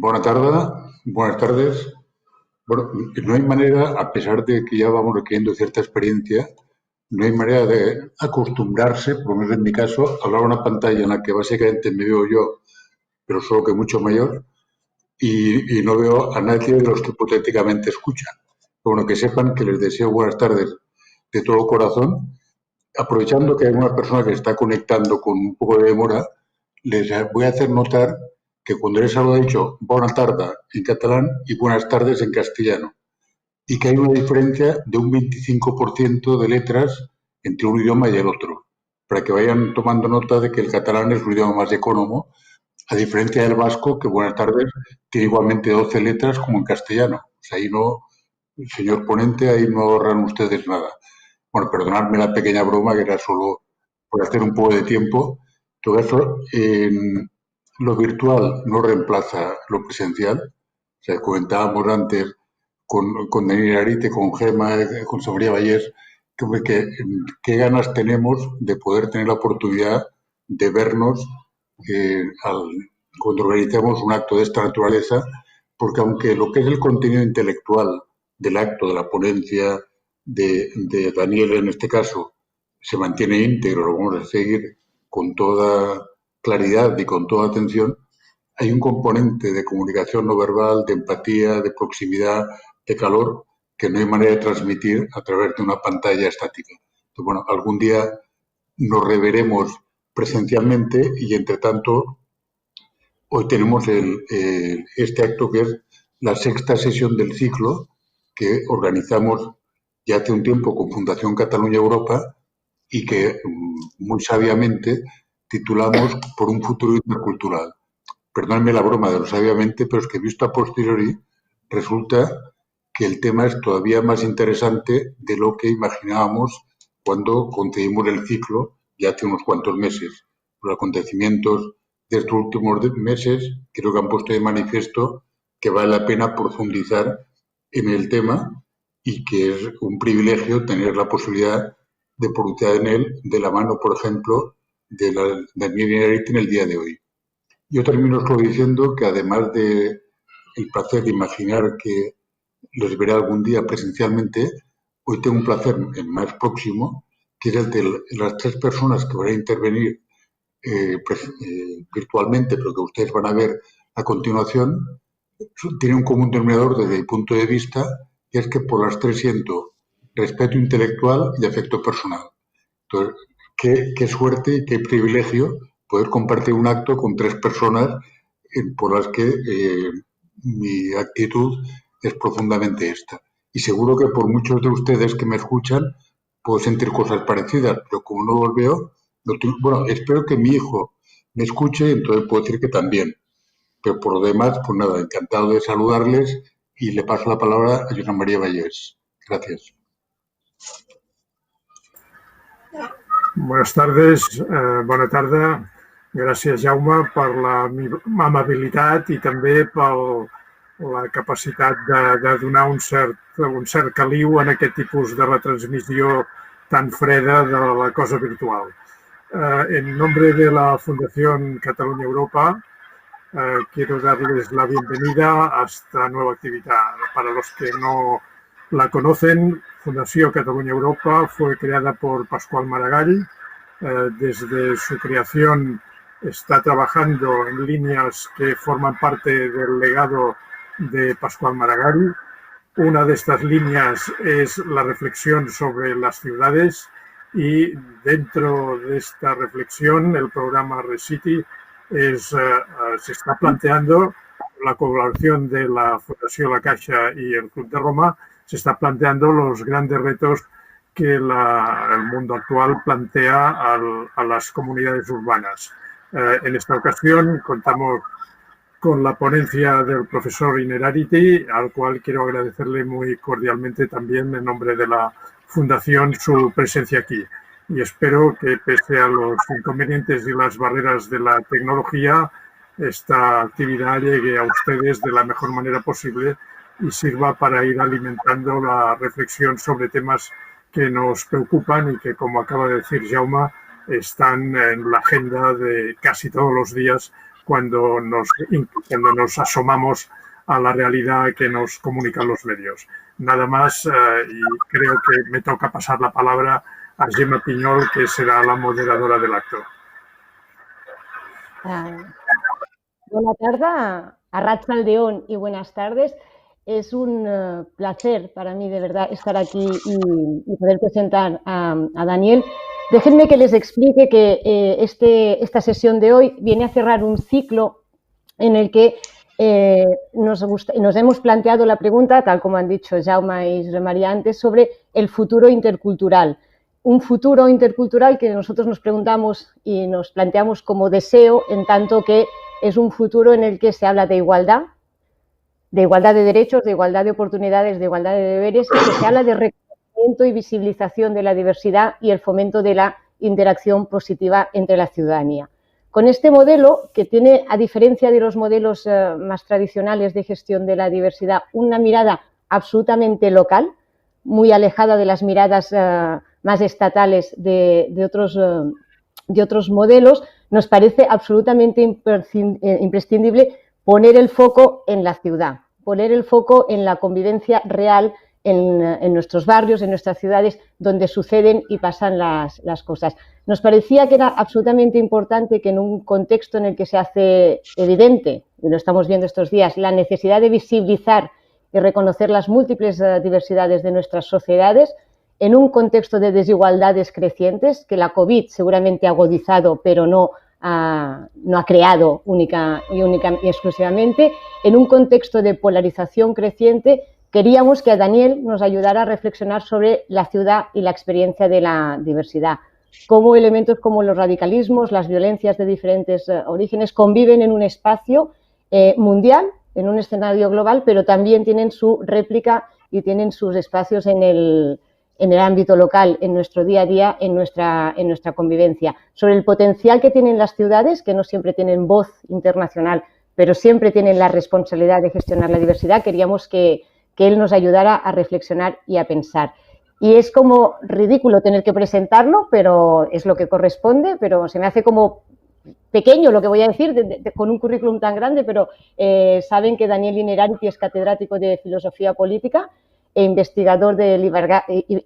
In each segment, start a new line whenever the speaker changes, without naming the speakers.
buenas tardes. Bueno, no hay manera, a pesar de que ya vamos requiriendo cierta experiencia, no hay manera de acostumbrarse, por lo menos en mi caso, a hablar a una pantalla en la que básicamente me veo yo, pero solo que mucho mayor, y no veo a nadie de los que hipotéticamente escuchan. Bueno, que sepan que les deseo buenas tardes de todo corazón. Aprovechando que hay una persona que se está conectando con un poco de demora, les voy a hacer notar que cuando les hablo he dicho buena tarde en catalán y buenas tardes en castellano, y que hay una diferencia de un 25% de letras entre un idioma y el otro, para que vayan tomando nota de que el catalán es un idioma más económico, a diferencia del vasco, que buenas tardes tiene igualmente 12 letras como en castellano. O sea, ahí no, señor ponente, ahí no ahorran ustedes nada. Bueno, perdonadme la pequeña broma, que era solo por hacer un poco de tiempo. Todo eso, lo virtual no reemplaza lo presencial. O sea, comentábamos antes con Daniel Arite, con Gema, con Sofía Vallés, qué ganas tenemos de poder tener la oportunidad de vernos cuando organizamos un acto de esta naturaleza, porque aunque lo que es el contenido intelectual del acto, de la ponencia, de Daniel en este caso, se mantiene íntegro, lo vamos a seguir con toda claridad y con toda atención, hay un componente de comunicación no verbal, de empatía, de proximidad, de calor, que no hay manera de transmitir a través de una pantalla estática. Entonces, bueno, algún día nos reveremos presencialmente y, entre tanto, hoy tenemos este acto que es la sexta sesión del ciclo que organizamos ya hace un tiempo con Fundación Cataluña Europa y que muy sabiamente titulamos Por un futuro intercultural. Perdónenme la broma de lo sabiamente, pero es que visto a posteriori resulta que el tema es todavía más interesante de lo que imaginábamos cuando concebimos el ciclo ya hace unos cuantos meses. Los acontecimientos de estos últimos meses creo que han puesto de manifiesto que vale la pena profundizar en el tema y que es un privilegio tener la posibilidad de profundizar en él de la mano, por ejemplo, de Daniel Inarritu en el día de hoy. Yo termino solo diciendo que además de el placer de imaginar que los veré algún día presencialmente, hoy tengo un placer más próximo, que es el de las tres personas que van a intervenir virtualmente, pero que ustedes van a ver a continuación, tiene un común denominador desde mi punto de vista, que es que por las tres siento respeto intelectual y afecto personal. Entonces, qué suerte y qué privilegio poder compartir un acto con tres personas por las que mi actitud es profundamente esta. Y seguro que por muchos de ustedes que me escuchan puedo sentir cosas parecidas, pero como no los veo, bueno, espero que mi hijo me escuche, entonces puedo decir que también. Pero por lo demás, pues nada, encantado de saludarles y le paso la palabra a Josep María Vallés. Gracias.
Buenas tardes, bona tarda. Gràcies, Jaume, per l'amabilitat i també per la capacitat de donar un cert caliu en aquest tipus de retransmissió tan freda de la cosa virtual. En nombre de la Fundación Cataluña Europa, quiero darles la bienvenida a esta nueva actividad. Para los que no la conocen, Fundación Cataluña Europa fue creada por Pasqual Maragall. Desde su creación está trabajando en líneas que forman parte del legado de Pasqual Maragall. Una de estas líneas es la reflexión sobre las ciudades y dentro de esta reflexión el programa ReCity se está planteando la colaboración de la Fundación La Caixa y el Club de Roma, se está planteando los grandes retos que el mundo actual plantea a las comunidades urbanas. En esta ocasión contamos con la ponencia del profesor Innerarity, al cual quiero agradecerle muy cordialmente también en nombre de la Fundación su presencia aquí. Y espero que pese a los inconvenientes y las barreras de la tecnología, esta actividad llegue a ustedes de la mejor manera posible y sirva para ir alimentando la reflexión sobre temas que nos preocupan y que, como acaba de decir Jaume, están en la agenda de casi todos los días cuando nos asomamos a la realidad que nos comunican los medios. Nada más, y creo que me toca pasar la palabra a Gemma Piñol, que será la moderadora del acto.
Buenas tardes, arratsaldeon y buenas tardes. Es un placer para mí, de verdad, estar aquí y poder presentar a Daniel. Déjenme que les explique que esta sesión de hoy viene a cerrar un ciclo en el que nos hemos planteado la pregunta, tal como han dicho Jaume y Josep María antes, sobre el futuro intercultural. Un futuro intercultural que nosotros nos preguntamos y nos planteamos como deseo, en tanto que es un futuro en el que se habla de igualdad de derechos, de igualdad de oportunidades, de igualdad de deberes, que se habla de reconocimiento y visibilización de la diversidad y el fomento de la interacción positiva entre la ciudadanía. Con este modelo, que tiene, a diferencia de los modelos más tradicionales de gestión de la diversidad, una mirada absolutamente local, muy alejada de las miradas más estatales de otros modelos, nos parece absolutamente imprescindible poner el foco en la ciudad, poner el foco en la convivencia real en nuestros barrios, en nuestras ciudades, donde suceden y pasan las cosas. Nos parecía que era absolutamente importante que en un contexto en el que se hace evidente, y lo estamos viendo estos días, la necesidad de visibilizar y reconocer las múltiples diversidades de nuestras sociedades, en un contexto de desigualdades crecientes, que la COVID seguramente ha agudizado, pero no ha creado única y exclusivamente, en un contexto de polarización creciente, queríamos que Daniel nos ayudara a reflexionar sobre la ciudad y la experiencia de la diversidad, cómo elementos como los radicalismos, las violencias de diferentes orígenes conviven en un espacio mundial, en un escenario global, pero también tienen su réplica y tienen sus espacios en el ámbito local, en nuestro día a día, en nuestra convivencia. Sobre el potencial que tienen las ciudades, que no siempre tienen voz internacional, pero siempre tienen la responsabilidad de gestionar la diversidad, queríamos que él nos ayudara a reflexionar y a pensar. Y es como ridículo tener que presentarlo, pero es lo que corresponde, pero se me hace como pequeño lo que voy a decir, con un currículum tan grande, pero saben que Daniel Innerarity es catedrático de Filosofía Política e investigador del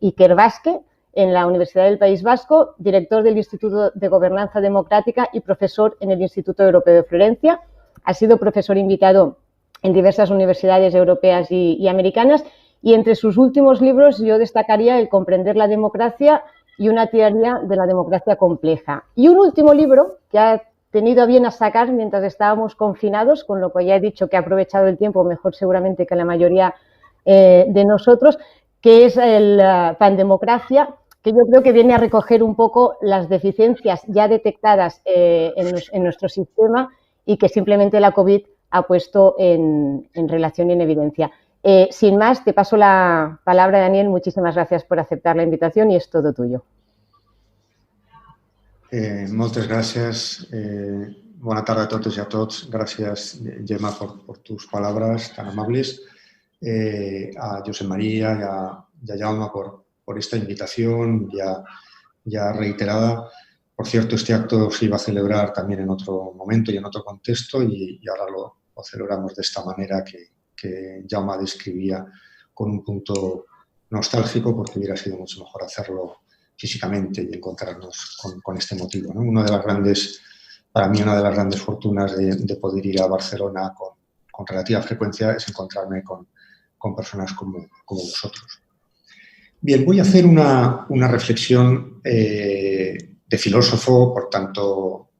Ikerbasque en la Universidad del País Vasco, director del Instituto de Gobernanza Democrática y profesor en el Instituto Europeo de Florencia. Ha sido profesor invitado en diversas universidades europeas y americanas, y entre sus últimos libros yo destacaría El comprender la democracia y una teoría de la democracia compleja. Y un último libro que ha tenido a bien a sacar mientras estábamos confinados, con lo que ya he dicho que ha aprovechado el tiempo mejor seguramente que la mayoría de nosotros, que es el Pandemocracia, que yo creo que viene a recoger un poco las deficiencias ya detectadas en nuestro sistema y que simplemente la COVID ha puesto en relación y en evidencia. Sin más, te paso la palabra, Daniel. Muchísimas gracias por aceptar la invitación y es todo tuyo.
Moltes gràcies. Bona tarda a totes i a tots. Gràcies, Gemma, por tus palabras tan amables. A Josep María y a Jaume por esta invitación ya reiterada. Por cierto, este acto se iba a celebrar también en otro momento y en otro contexto y ahora lo celebramos de esta manera que Jaume describía, con un punto nostálgico, porque hubiera sido mucho mejor hacerlo físicamente y encontrarnos con este motivo, ¿no? Para mí una de las grandes fortunas de poder ir a Barcelona con relativa frecuencia es encontrarme con personas como vosotros. Bien, voy a hacer una reflexión de filósofo, por tanto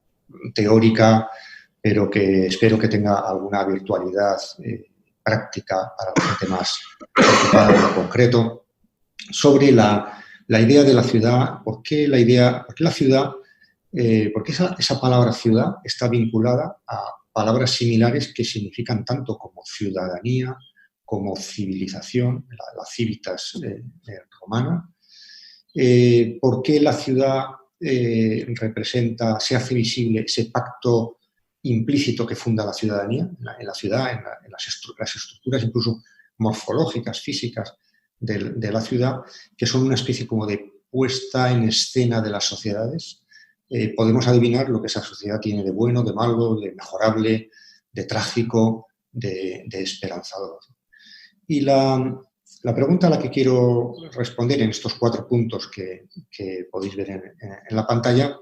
teórica, pero que espero que tenga alguna virtualidad práctica para la gente más preocupada en lo concreto, sobre la idea de la ciudad. ¿Por qué la ciudad? Porque esa palabra ciudad está vinculada a palabras similares que significan tanto como ciudadanía, como civilización, la civitas romana. ¿Por qué la ciudad se hace visible ese pacto implícito que funda la ciudadanía, en la ciudad, en las estructuras incluso morfológicas, físicas de la ciudad, que son una especie como de puesta en escena de las sociedades podemos adivinar lo que esa sociedad tiene de bueno, de malo, de mejorable, de trágico, de esperanzador. Y la pregunta a la que quiero responder en estos 4 puntos que podéis ver en la pantalla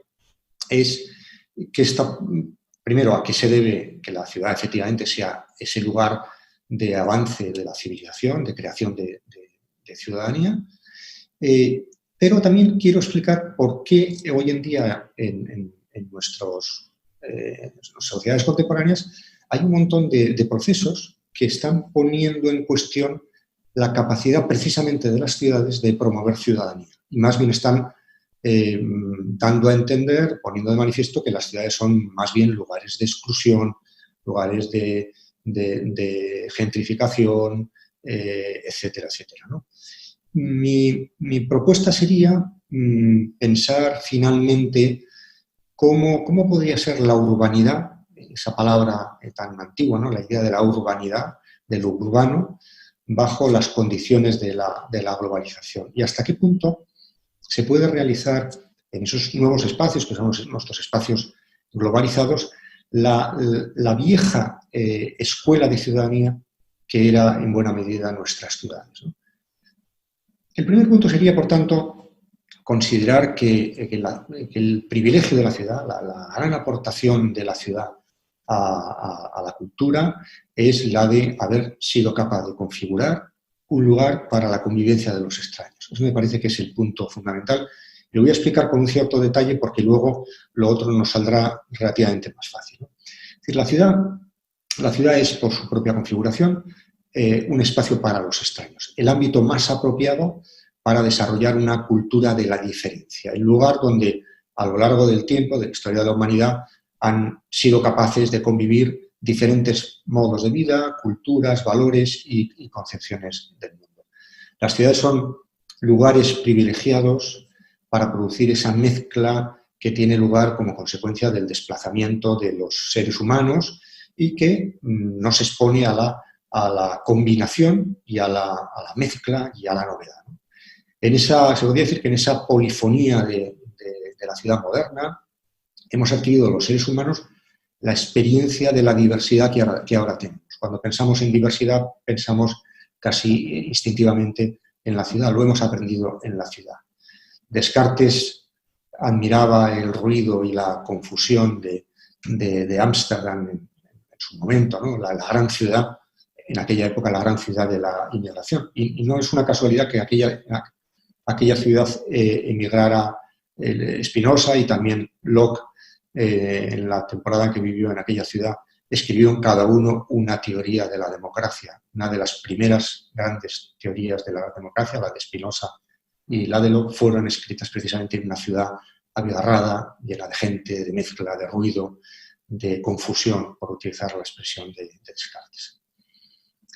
es primero, a qué se debe que la ciudad efectivamente sea ese lugar de avance de la civilización, de creación de ciudadanía, pero también quiero explicar por qué hoy en día en nuestras sociedades contemporáneas hay un montón de procesos que están poniendo en cuestión la capacidad precisamente de las ciudades de promover ciudadanía. Y más bien están dando a entender, poniendo de manifiesto que las ciudades son más bien lugares de exclusión, lugares de gentrificación, etcétera, etcétera, ¿no? Mi propuesta sería pensar finalmente cómo podría ser la urbanidad, esa palabra tan antigua, ¿no? La idea de la urbanidad, de lo urbano, bajo las condiciones de la globalización. Y hasta qué punto se puede realizar en esos nuevos espacios, que son nuestros espacios globalizados, la vieja escuela de ciudadanía que era en buena medida nuestras ciudades, ¿no? El primer punto sería, por tanto, considerar que el privilegio de la ciudad, la gran aportación de la ciudad a la cultura es la de haber sido capaz de configurar un lugar para la convivencia de los extraños. Eso me parece que es el punto fundamental. Lo voy a explicar con un cierto detalle porque luego lo otro nos saldrá relativamente más fácil, ¿no? Es decir, la ciudad es, por su propia configuración, un espacio para los extraños, el ámbito más apropiado para desarrollar una cultura de la diferencia, el lugar donde a lo largo del tiempo, de la historia de la humanidad, han sido capaces de convivir diferentes modos de vida, culturas, valores y concepciones del mundo. Las ciudades son lugares privilegiados para producir esa mezcla que tiene lugar como consecuencia del desplazamiento de los seres humanos y que nos expone a la combinación y a la mezcla y a la novedad, ¿no? Se podría decir que en esa polifonía de la ciudad moderna hemos adquirido los seres humanos la experiencia de la diversidad que ahora tenemos. Cuando pensamos en diversidad, pensamos casi instintivamente en la ciudad, lo hemos aprendido en la ciudad. Descartes admiraba el ruido y la confusión de Ámsterdam en su momento, ¿no? La gran ciudad, en aquella época la gran ciudad de la inmigración. Y no es una casualidad que aquella ciudad emigrara Spinoza y también Locke, en la temporada en que vivió en aquella ciudad, escribió cada uno una teoría de la democracia. Una de las primeras grandes teorías de la democracia, la de Spinoza y la de Locke, fueron escritas precisamente en una ciudad abigarrada, llena de gente, de mezcla, de ruido, de confusión, por utilizar la expresión de Descartes.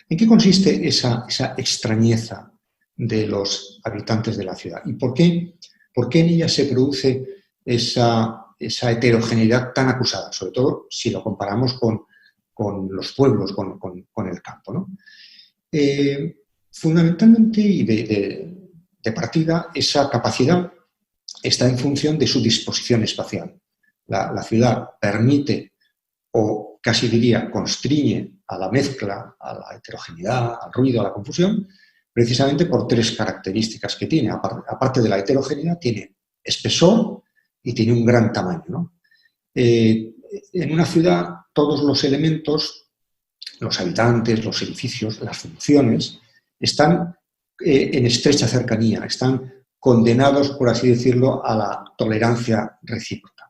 ¿En qué consiste esa extrañeza de los habitantes de la ciudad? ¿Y por qué en ella se produce esa heterogeneidad tan acusada? Sobre todo si lo comparamos con los pueblos, con el campo, ¿no? Fundamentalmente y de partida, esa capacidad está en función de su disposición espacial. La ciudad permite, o casi diría, constriñe a la mezcla, a la heterogeneidad, al ruido, a la confusión, precisamente por 3 características que tiene. Aparte de la heterogeneidad, tiene espesor y tiene un gran tamaño, ¿no? En una ciudad, todos los elementos, los habitantes, los edificios, las funciones, están en estrecha cercanía, están condenados, por así decirlo, a la tolerancia recíproca.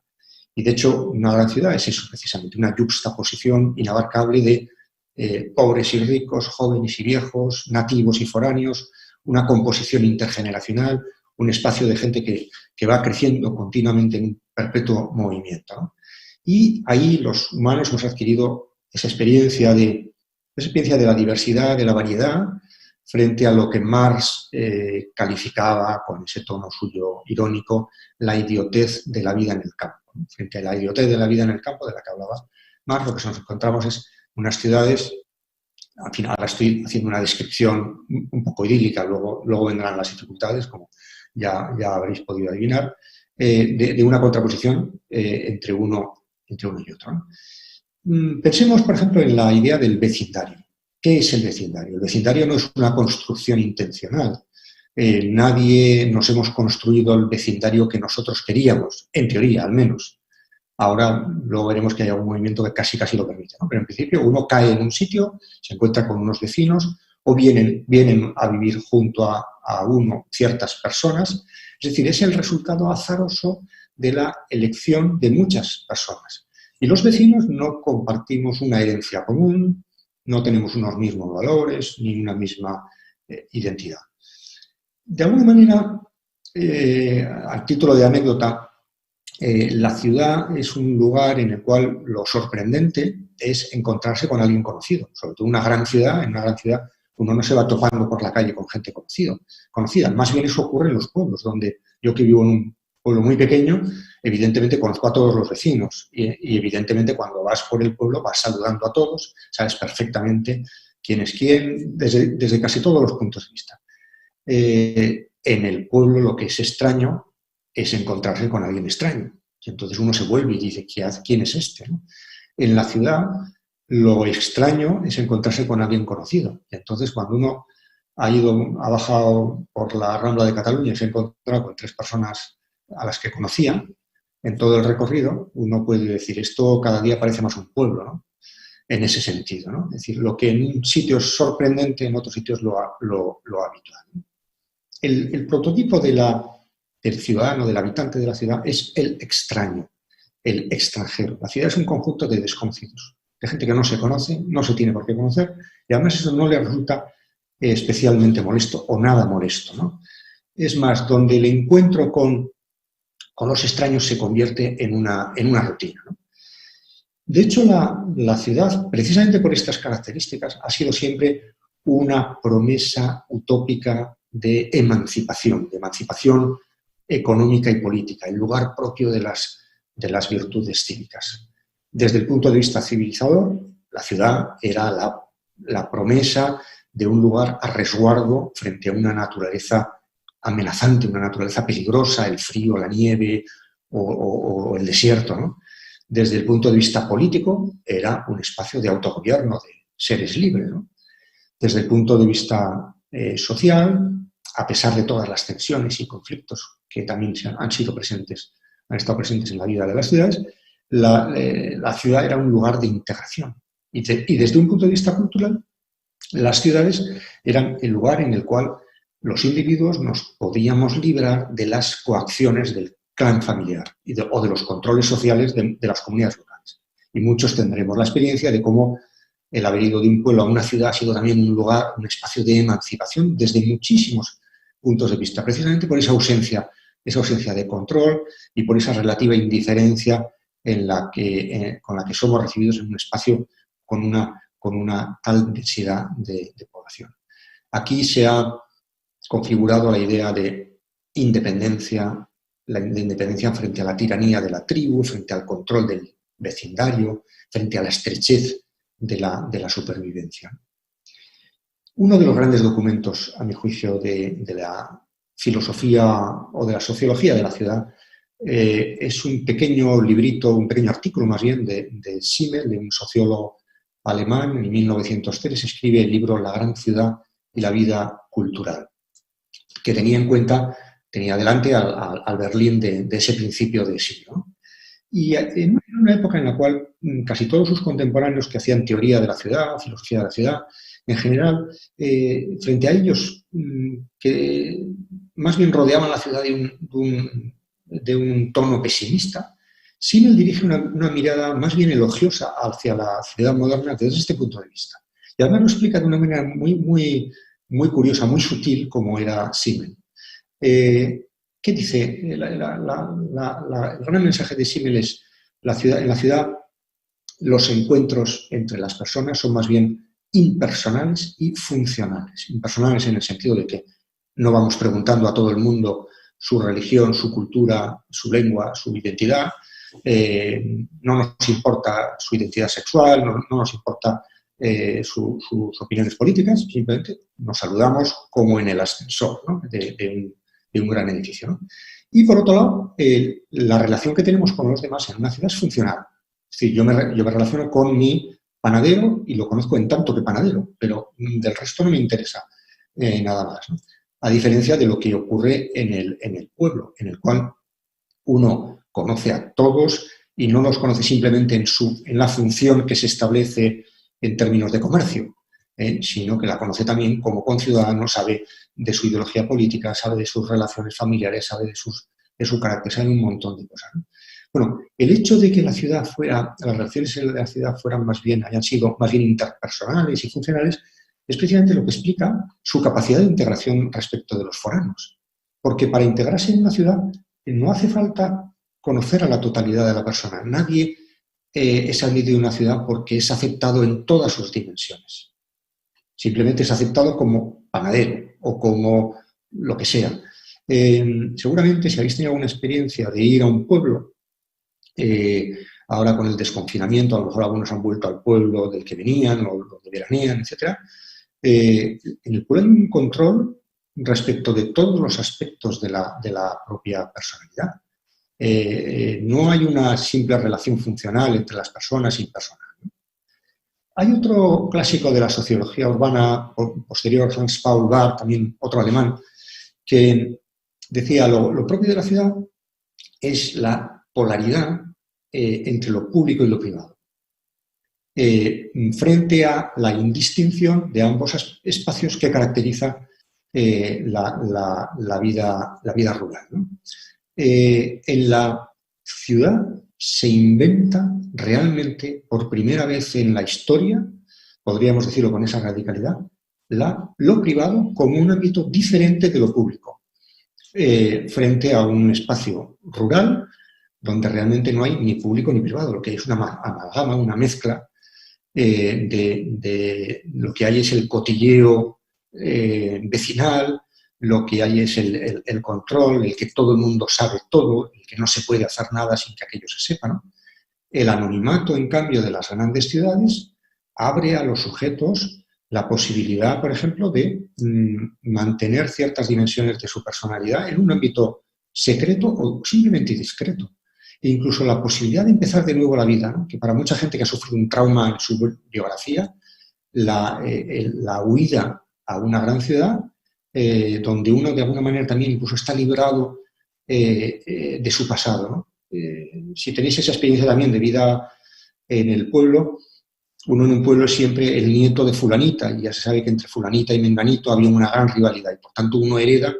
Y de hecho, una gran ciudad es eso precisamente, una yuxtaposición inabarcable de pobres y ricos, jóvenes y viejos, nativos y foráneos, una composición intergeneracional, un espacio de gente que va creciendo continuamente en un perpetuo movimiento, ¿no? Y ahí los humanos hemos adquirido esa experiencia de la diversidad, de la variedad, frente a lo que Marx calificaba con ese tono suyo irónico, la idiotez de la vida en el campo, ¿no? Frente a la idiotez de la vida en el campo de la que hablaba Marx, lo que nos encontramos es unas ciudades, al final ahora estoy haciendo una descripción un poco idílica, luego vendrán las dificultades, como ya habréis podido adivinar, de una contraposición entre uno y otro, ¿no? Pensemos, por ejemplo, en la idea del vecindario. ¿Qué es el vecindario? El vecindario no es una construcción intencional. Nadie nos hemos construido el vecindario que nosotros queríamos, en teoría, al menos. Ahora luego veremos que hay algún movimiento que casi lo permite, ¿no? Pero en principio uno cae en un sitio, se encuentra con unos vecinos o vienen a vivir junto a uno ciertas personas. Es decir, es el resultado azaroso de la elección de muchas personas. Y los vecinos no compartimos una herencia común, no tenemos unos mismos valores ni una misma identidad. De alguna manera, a título de anécdota, la ciudad es un lugar en el cual lo sorprendente es encontrarse con alguien conocido. Sobre todo en una gran ciudad uno no se va topando por la calle con gente conocida. Más bien eso ocurre en los pueblos, donde yo que vivo en un pueblo muy pequeño, evidentemente conozco a todos los vecinos y evidentemente cuando vas por el pueblo vas saludando a todos, sabes perfectamente quién es quién, desde casi todos los puntos de vista. En el pueblo lo que es extraño es encontrarse con alguien extraño. Y entonces uno se vuelve y dice, ¿quién es este?, ¿no? En la ciudad lo extraño es encontrarse con alguien conocido. Y entonces cuando uno ha bajado por la Rambla de Cataluña y se ha encontrado con 3 personas a las que conocía en todo el recorrido, uno puede decir, esto cada día parece más un pueblo, ¿no? En ese sentido, ¿no? Es decir, lo que en un sitio es sorprendente, en otros sitios lo habitual, ¿no? El prototipo del ciudadano, del habitante de la ciudad, es el extraño, el extranjero. La ciudad es un conjunto de desconocidos, de gente que no se conoce, no se tiene por qué conocer, y además eso no le resulta especialmente molesto o nada molesto, ¿no? Es más, donde el encuentro con los extraños se convierte en una rutina, ¿no? De hecho, la ciudad, precisamente por estas características, ha sido siempre una promesa utópica de emancipación económica y política, el lugar propio de las virtudes cívicas. Desde el punto de vista civilizador, la ciudad era la promesa de un lugar a resguardo frente a una naturaleza amenazante, una naturaleza peligrosa, el frío, la nieve o el desierto, ¿no? Desde el punto de vista político, era un espacio de autogobierno, de seres libres, ¿no? Desde el punto de vista social, a pesar de todas las tensiones y conflictos que también han estado presentes en la vida de las ciudades, la ciudad era un lugar de integración. Y desde un punto de vista cultural, las ciudades eran el lugar en el cual los individuos nos podíamos librar de las coacciones del clan familiar o de los controles sociales de las comunidades locales. Y muchos tendremos la experiencia de cómo el haber ido de un pueblo a una ciudad ha sido también un lugar, un espacio de emancipación desde muchísimos puntos de vista, precisamente por esa ausencia de control y por esa relativa indiferencia con la que somos recibidos en un espacio con una tal densidad de población. Aquí se ha configurado la idea de independencia, de independencia frente a la tiranía de la tribu, frente al control del vecindario, frente a la estrechez de la supervivencia. Uno de los grandes documentos, a mi juicio, de la filosofía o de la sociología de la ciudad es un pequeño librito, un pequeño artículo más bien de Simmel, de un sociólogo alemán. En 1903 escribe el libro La gran ciudad y la vida cultural, que tenía delante al Berlín de ese principio de siglo. Y en una época en la cual casi todos sus contemporáneos que hacían teoría de la ciudad, filosofía de la ciudad, en general, frente a ellos, que más bien rodeaban la ciudad de un tono pesimista, Simmel dirige una mirada más bien elogiosa hacia la ciudad moderna desde este punto de vista. Y además lo explica de una manera muy curiosa, muy sutil, como era Simmel. ¿Qué dice? El gran mensaje de Simmel es en la ciudad los encuentros entre las personas son más bien impersonales y funcionales. Impersonales en el sentido de que no vamos preguntando a todo el mundo su religión, su cultura, su lengua, su identidad. No nos importa su identidad sexual, no nos importa sus opiniones políticas, simplemente nos saludamos como en el ascensor, ¿no? de un gran edificio, ¿no? Y por otro lado, la relación que tenemos con los demás en una ciudad es funcional. Es decir, yo me relaciono con mi panadero y lo conozco en tanto que panadero, pero del resto no me interesa nada más, ¿no? A diferencia de lo que ocurre en el pueblo, en el cual uno conoce a todos y no los conoce simplemente en la función que se establece en términos de comercio, sino que la conoce también como conciudadano, sabe de su ideología política, sabe de sus relaciones familiares, sabe de su carácter, sabe un montón de cosas, ¿no? Bueno, el hecho de que las relaciones en la ciudad hayan sido más bien interpersonales y funcionales, es precisamente lo que explica su capacidad de integración respecto de los foráneos. Porque para integrarse en una ciudad no hace falta conocer a la totalidad de la persona. Nadie es admitido en una ciudad porque es aceptado en todas sus dimensiones. Simplemente es aceptado como panadero o como lo que sea. Seguramente si habéis tenido alguna experiencia de ir a un pueblo, ahora con el desconfinamiento, a lo mejor algunos han vuelto al pueblo del que venían o donde veranean, etc. En el pueblo hay un control respecto de todos los aspectos de la propia personalidad. No hay una simple relación funcional entre las personas impersonal, ¿no? Hay otro clásico de la sociología urbana posterior, Hans Paul Barth, también otro alemán, que decía lo propio de la ciudad es la polaridad entre lo público y lo privado, frente a la indistinción de ambos espacios que caracteriza la vida rural, ¿no? En la ciudad se inventa realmente por primera vez en la historia, podríamos decirlo con esa radicalidad, lo privado como un ámbito diferente de lo público, frente a un espacio rural donde realmente no hay ni público ni privado, lo que hay es una amalgama, una mezcla de lo que hay es el cotilleo vecinal, lo que hay es el control, el que todo el mundo sabe todo, el que no se puede hacer nada sin que aquello se sepa, ¿no? El anonimato, en cambio, de las grandes ciudades abre a los sujetos la posibilidad, por ejemplo, de mantener ciertas dimensiones de su personalidad en un ámbito secreto o simplemente discreto. E incluso la posibilidad de empezar de nuevo la vida, ¿no? Que para mucha gente que ha sufrido un trauma en su biografía, la huida a una gran ciudad, donde uno de alguna manera también incluso está librado de su pasado, ¿no? Si tenéis esa experiencia también de vida en el pueblo, uno en un pueblo es siempre el nieto de fulanita, y ya se sabe que entre fulanita y menganito había una gran rivalidad, y por tanto uno hereda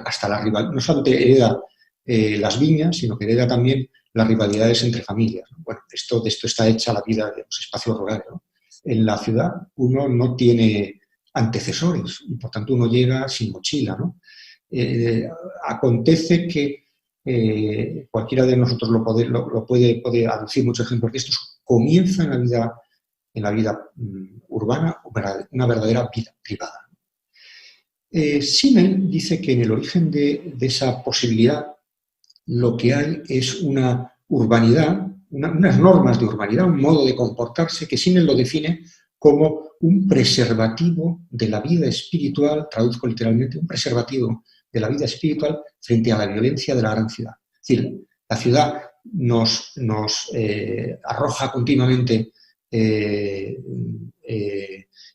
hasta la rivalidad, no solamente hereda las viñas, sino que hereda también las rivalidades entre familias, ¿no? Bueno, de esto está hecha la vida de los espacios rurales, ¿no? En la ciudad uno no tiene antecesores y por tanto uno llega sin mochila, ¿no? Acontece que cualquiera de nosotros lo puede aducir muchos ejemplos de estos. Comienza en la vida urbana una verdadera vida privada. Simmel dice que en el origen de esa posibilidad lo que hay es una urbanidad, unas normas de urbanidad, un modo de comportarse que Simmel lo define como un preservativo de la vida espiritual, traduzco literalmente, un preservativo de la vida espiritual frente a la violencia de la gran ciudad. Es decir, la ciudad nos arroja continuamente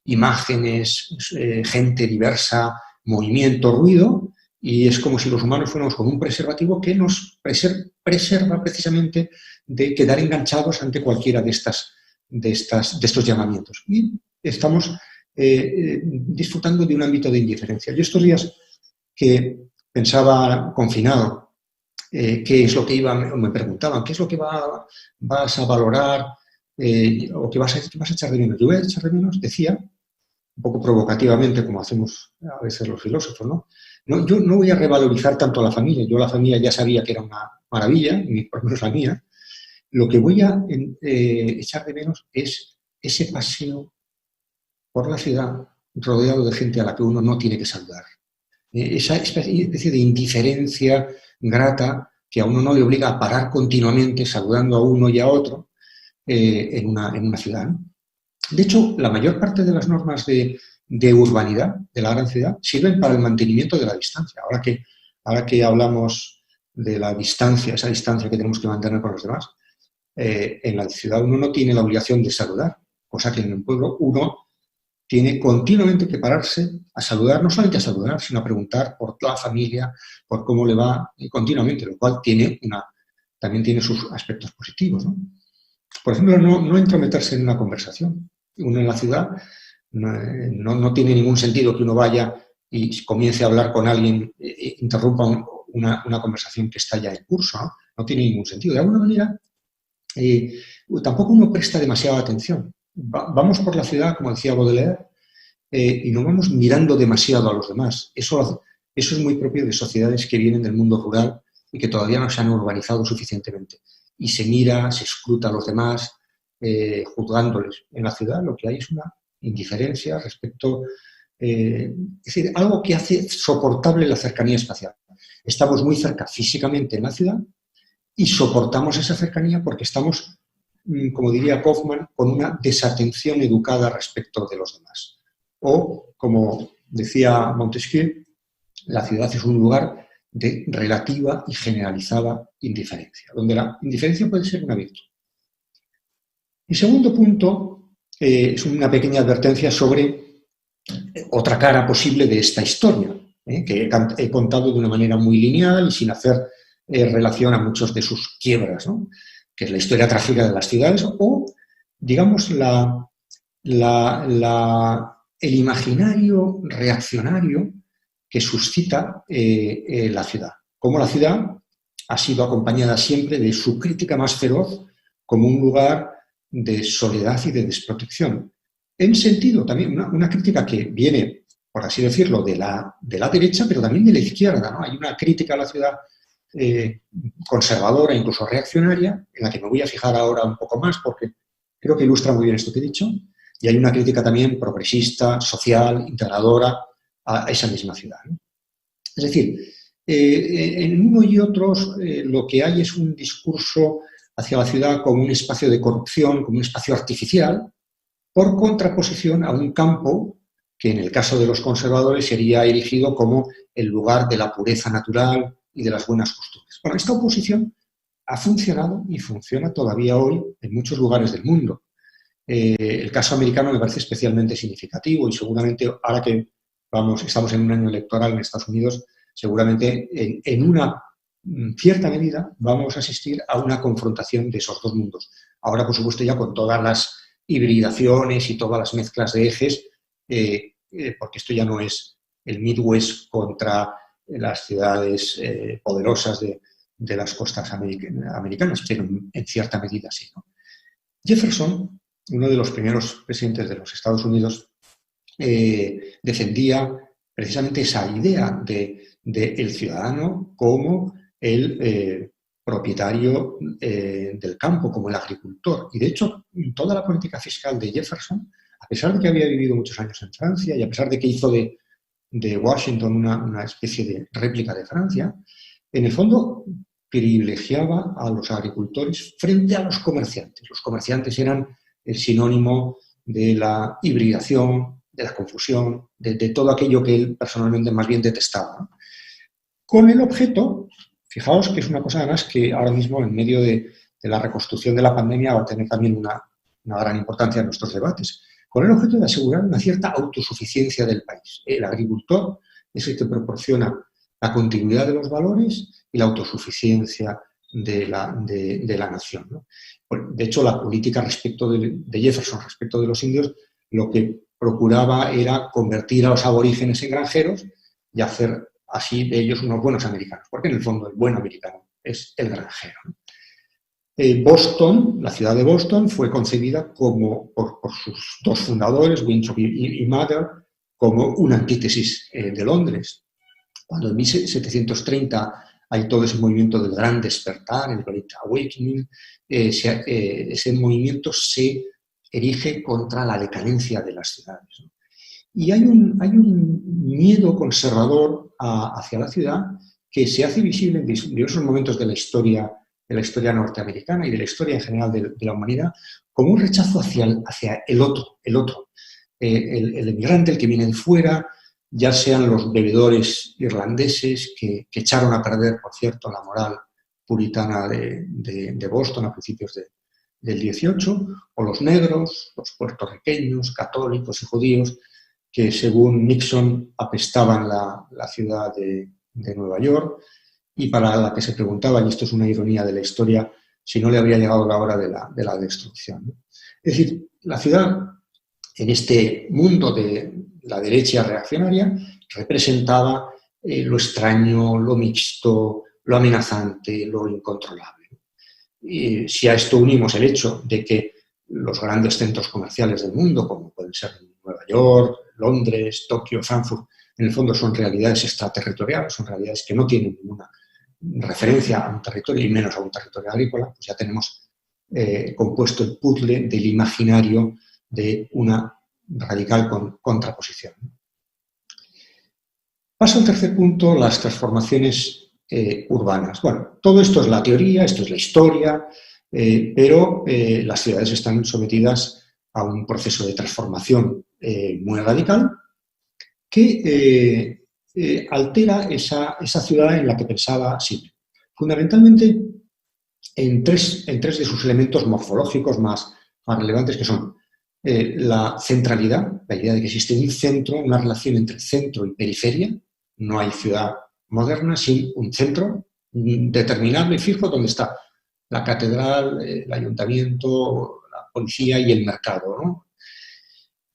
imágenes, gente diversa, movimiento, ruido, y es como si los humanos fuéramos con un preservativo que nos preserva precisamente de quedar enganchados ante cualquiera de estos llamamientos. Y estamos disfrutando de un ámbito de indiferencia. Yo estos días que pensaba confinado, qué es lo que me preguntaban, qué es lo que vas a valorar o qué vas a echar de menos. Yo voy a echar de menos, decía, un poco provocativamente, como hacemos a veces los filósofos, ¿no? Yo no voy a revalorizar tanto a la familia. Yo la familia ya sabía que era una maravilla, y por lo menos la mía. Lo que voy a echar de menos es ese paseo por la ciudad rodeado de gente a la que uno no tiene que saludar. Esa especie de indiferencia grata que a uno no le obliga a parar continuamente saludando a uno y a otro en una ciudad, ¿no? De hecho, la mayor parte de las normas de urbanidad de la gran ciudad sirven para el mantenimiento de la distancia. Ahora que hablamos de la distancia, esa distancia que tenemos que mantener con los demás. En la ciudad uno no tiene la obligación de saludar, cosa que en el pueblo uno tiene continuamente que pararse a saludar, no solamente a saludar, sino a preguntar por la familia, por cómo le va continuamente, lo cual también tiene sus aspectos positivos, ¿no? Por ejemplo, no entrometerse en una conversación. Uno en la ciudad no tiene ningún sentido que uno vaya y comience a hablar con alguien, interrumpa una conversación que está ya en curso, ¿no? No tiene ningún sentido. De alguna manera, tampoco uno presta demasiada atención. Vamos por la ciudad, como decía Baudelaire, y no vamos mirando demasiado a los demás. Eso es muy propio de sociedades que vienen del mundo rural y que todavía no se han urbanizado suficientemente. Y se mira, se escruta a los demás, juzgándoles. En la ciudad lo que hay es una indiferencia respecto, es decir, algo que hace soportable la cercanía espacial. Estamos muy cerca físicamente en la ciudad y soportamos esa cercanía porque estamos, como diría Kaufman, con una desatención educada respecto de los demás. O, como decía Montesquieu, la ciudad es un lugar de relativa y generalizada indiferencia, donde la indiferencia puede ser una virtud. Y segundo punto, es una pequeña advertencia sobre otra cara posible de esta historia, que he contado de una manera muy lineal y sin hacer relación a muchos de sus quiebras, ¿no? Que es la historia trágica de las ciudades o, digamos, el imaginario reaccionario que suscita la ciudad. Como la ciudad ha sido acompañada siempre de su crítica más feroz como un lugar de soledad y de desprotección. En sentido también, una crítica que viene, por así decirlo, de la derecha, pero también de la izquierda, ¿no? Hay una crítica a la ciudad conservadora, incluso reaccionaria, en la que me voy a fijar ahora un poco más porque creo que ilustra muy bien esto que he dicho, y hay una crítica también progresista, social, integradora a esa misma ciudad, ¿no? Es decir, en uno y otros lo que hay es un discurso hacia la ciudad como un espacio de corrupción, como un espacio artificial, por contraposición a un campo que en el caso de los conservadores sería erigido como el lugar de la pureza natural y de las buenas costumbres. Bueno, esta oposición ha funcionado y funciona todavía hoy en muchos lugares del mundo. El caso americano me parece especialmente significativo y seguramente ahora que estamos en un año electoral en Estados Unidos, seguramente en una cierta medida vamos a asistir a una confrontación de esos dos mundos. Ahora, por supuesto, ya con todas las hibridaciones y todas las mezclas de ejes, porque esto ya no es el Midwest contra las ciudades poderosas de las costas americanas, pero en cierta medida sí, ¿no? Jefferson, uno de los primeros presidentes de los Estados Unidos, defendía precisamente esa idea del ciudadano como el propietario del campo, como el agricultor. Y de hecho, toda la política fiscal de Jefferson, a pesar de que había vivido muchos años en Francia y a pesar de que hizo de Washington una especie de réplica de Francia, en el fondo privilegiaba a los agricultores frente a los comerciantes. Los comerciantes eran el sinónimo de la hibridación, de la confusión, de todo aquello que él personalmente más bien detestaba, ¿no? Con el objeto, fijaos que es una cosa además que ahora mismo en medio de la reconstrucción de la pandemia va a tener también una gran importancia en nuestros debates, con el objeto de asegurar una cierta autosuficiencia del país. El agricultor es el que proporciona la continuidad de los valores y la autosuficiencia de la nación, ¿no? De hecho, la política respecto de Jefferson respecto de los indios lo que procuraba era convertir a los aborígenes en granjeros y hacer así de ellos unos buenos americanos, porque en el fondo el buen americano es el granjero, ¿no? Boston, la ciudad de Boston, fue concebida por sus dos fundadores, Winthrop y Mather, como una antítesis de Londres. Cuando en 1730 hay todo ese movimiento del gran despertar, el Great Awakening, ese movimiento se erige contra la decadencia de las ciudades, ¿no? Y hay un miedo conservador hacia la ciudad que se hace visible en diversos momentos de la historia norteamericana y de la historia en general de la humanidad, como un rechazo hacia el otro, el emigrante, el que viene de fuera, ya sean los bebedores irlandeses que echaron a perder, por cierto, la moral puritana de Boston a principios del 18, o los negros, los puertorriqueños, católicos y judíos, que según Nixon apestaban la ciudad de Nueva York, y para la que se preguntaba, y esto es una ironía de la historia, si no le habría llegado la hora de la destrucción, ¿no? Es decir, la ciudad, en este mundo de la derecha reaccionaria, representaba lo extraño, lo mixto, lo amenazante, lo incontrolable. Y si a esto unimos el hecho de que los grandes centros comerciales del mundo, como pueden ser Nueva York, Londres, Tokio, Frankfurt, en el fondo son realidades extraterritoriales, son realidades que no tienen ninguna referencia a un territorio y menos a un territorio agrícola, pues ya tenemos compuesto el puzzle del imaginario de una radical contraposición. Paso al tercer punto, las transformaciones urbanas. Bueno, todo esto es la teoría, esto es la historia, pero las ciudades están sometidas a un proceso de transformación muy radical que altera esa ciudad en la que pensaba siempre. Fundamentalmente en tres de sus elementos morfológicos más relevantes, que son la centralidad, la idea de que existe un centro, una relación entre centro y periferia. No hay ciudad moderna sin un centro determinable y fijo donde está la catedral, el ayuntamiento, la policía y el mercado, ¿no?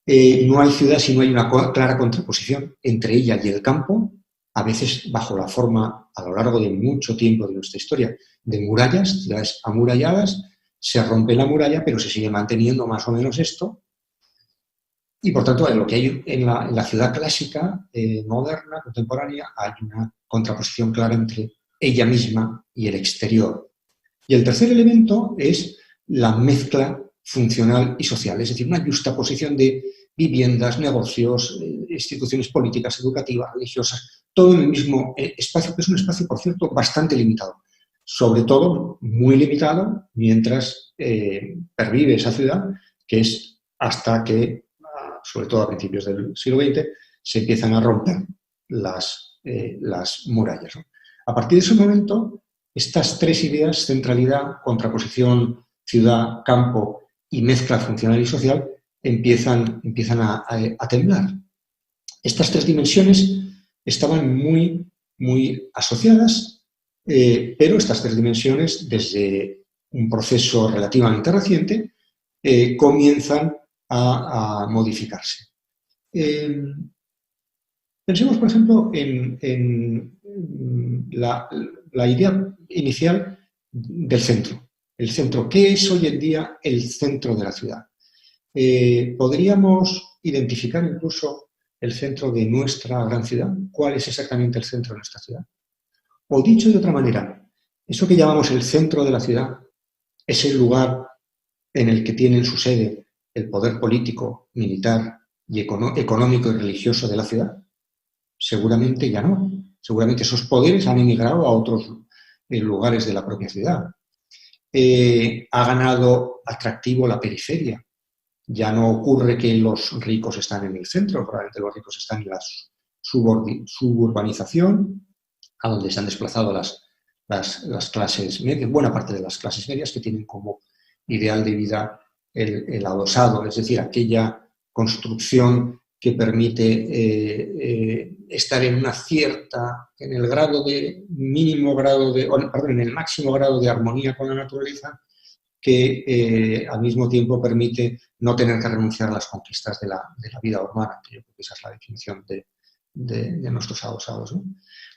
No hay ciudad si no hay una clara contraposición entre ella y el campo, a veces bajo la forma, a lo largo de mucho tiempo de nuestra historia, de murallas, ciudades amuralladas. Se rompe la muralla, pero se sigue manteniendo más o menos esto. Y, por tanto, en lo que hay en la ciudad clásica, moderna, contemporánea, hay una contraposición clara entre ella misma y el exterior. Y el tercer elemento es la mezcla funcional y social, es decir, una justaposición de viviendas, negocios, instituciones políticas, educativas, religiosas, todo en el mismo espacio, que es un espacio, por cierto, bastante limitado. Sobre todo, muy limitado, mientras pervive esa ciudad, que es hasta que, sobre todo a principios del siglo XX, se empiezan a romper las murallas, ¿no? A partir de ese momento, estas tres ideas, centralidad, contraposición, ciudad, campo y mezcla funcional y social, empiezan a temblar. Estas tres dimensiones estaban muy asociadas, pero estas tres dimensiones, desde un proceso relativamente reciente, comienzan a modificarse. Pensemos, por ejemplo, en la idea inicial del centro. El centro, ¿qué es hoy en día el centro de la ciudad? ¿Podríamos identificar incluso el centro de nuestra gran ciudad? ¿Cuál es exactamente el centro de nuestra ciudad? O dicho de otra manera, eso que llamamos el centro de la ciudad es el lugar en el que tienen su sede el poder político, militar y económico y religioso de la ciudad. Seguramente ya no. Seguramente esos poderes han emigrado a otros lugares de la propia ciudad. Ha ganado atractivo la periferia. Ya no ocurre que los ricos están en el centro, probablemente los ricos están en la suburbanización, a donde se han desplazado las clases medias, buena parte de las clases medias, que tienen como ideal de vida el adosado, es decir, aquella construcción que permite estar en una cierta, en el máximo grado de armonía con la naturaleza, que al mismo tiempo permite no tener que renunciar a las conquistas de la vida urbana, que yo creo que esa es la definición de nuestros adosados, ¿no?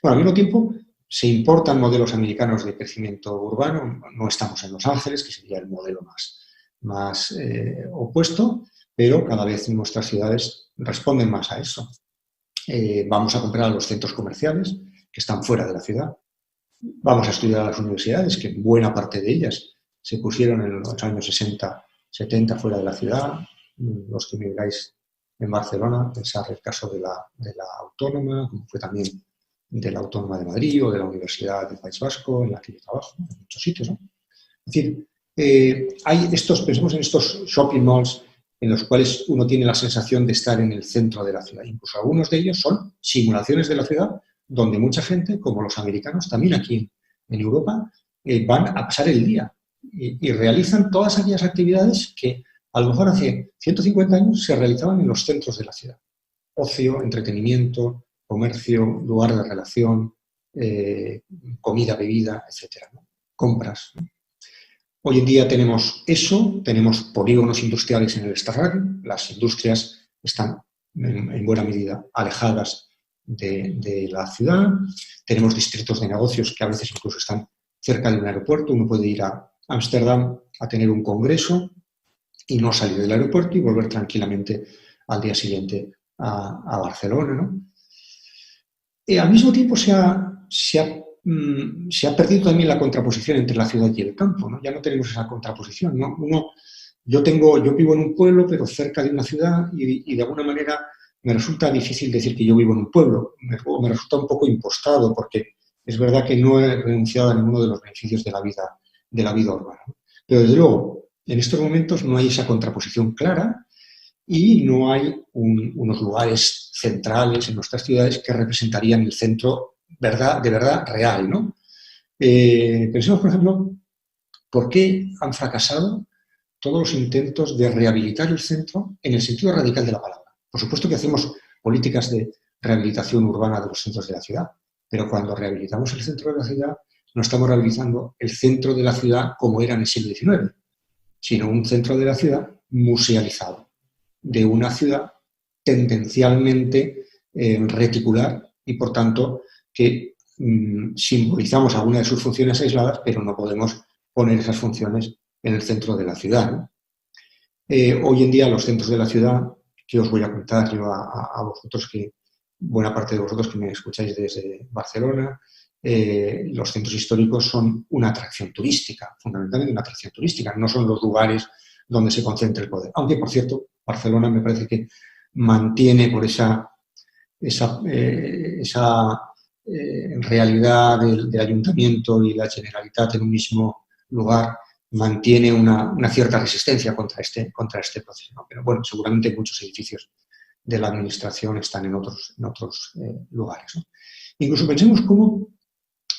Bueno, al mismo tiempo se importan modelos americanos de crecimiento urbano. No estamos en Los Ángeles, que sería el modelo más opuesto, pero cada vez nuestras ciudades responden más a eso. Vamos a comprar a los centros comerciales que están fuera de la ciudad. Vamos a estudiar a las universidades, que buena parte de ellas se pusieron en los años 60, 70 fuera de la ciudad. Los que viváis en Barcelona, pensar el caso de la Autónoma, como fue también de la Autónoma de Madrid o de la Universidad del País Vasco, en la que yo trabajo, en muchos sitios, ¿no? Es decir, pensemos en estos shopping malls en los cuales uno tiene la sensación de estar en el centro de la ciudad. Incluso algunos de ellos son simulaciones de la ciudad donde mucha gente, como los americanos, también aquí en Europa, van a pasar el día y realizan todas aquellas actividades que a lo mejor hace 150 años se realizaban en los centros de la ciudad. Ocio, entretenimiento, comercio, lugar de relación, comida, bebida, etcétera, ¿no? Compras, ¿no? Hoy en día tenemos eso, tenemos polígonos industriales en el extrarradio, las industrias están en buena medida alejadas de la ciudad, tenemos distritos de negocios que a veces incluso están cerca de un aeropuerto, uno puede ir a Ámsterdam a tener un congreso y no salir del aeropuerto y volver tranquilamente al día siguiente a Barcelona, ¿no? Al mismo tiempo se ha perdido también la contraposición entre la ciudad y el campo, ¿no? Ya no tenemos esa contraposición, ¿no? Yo vivo en un pueblo, pero cerca de una ciudad y de alguna manera me resulta difícil decir que yo vivo en un pueblo. Me resulta un poco impostado porque es verdad que no he renunciado a ninguno de los beneficios de la vida urbana, ¿no? Pero desde luego, en estos momentos no hay esa contraposición clara y no hay unos lugares centrales en nuestras ciudades que representarían el centro de verdad real, ¿no? Pensemos, por ejemplo, ¿por qué han fracasado todos los intentos de rehabilitar el centro en el sentido radical de la palabra? Por supuesto que hacemos políticas de rehabilitación urbana de los centros de la ciudad, pero cuando rehabilitamos el centro de la ciudad no estamos rehabilitando el centro de la ciudad como era en el siglo XIX, sino un centro de la ciudad musealizado, de una ciudad tendencialmente reticular y, por tanto, que simbolizamos algunas de sus funciones aisladas, pero no podemos poner esas funciones en el centro de la ciudad, ¿no? Hoy en día los centros de la ciudad, que os voy a contar yo a vosotros, que buena parte de vosotros que me escucháis desde Barcelona, los centros históricos son una atracción turística, fundamentalmente una atracción turística, no son los lugares donde se concentra el poder. Aunque, por cierto, Barcelona me parece que mantiene por esa realidad del Ayuntamiento y la Generalitat en un mismo lugar, mantiene una cierta resistencia contra este proceso, ¿no? Pero bueno, seguramente muchos edificios de la Administración están en otros lugares, ¿no? Incluso pensemos cómo,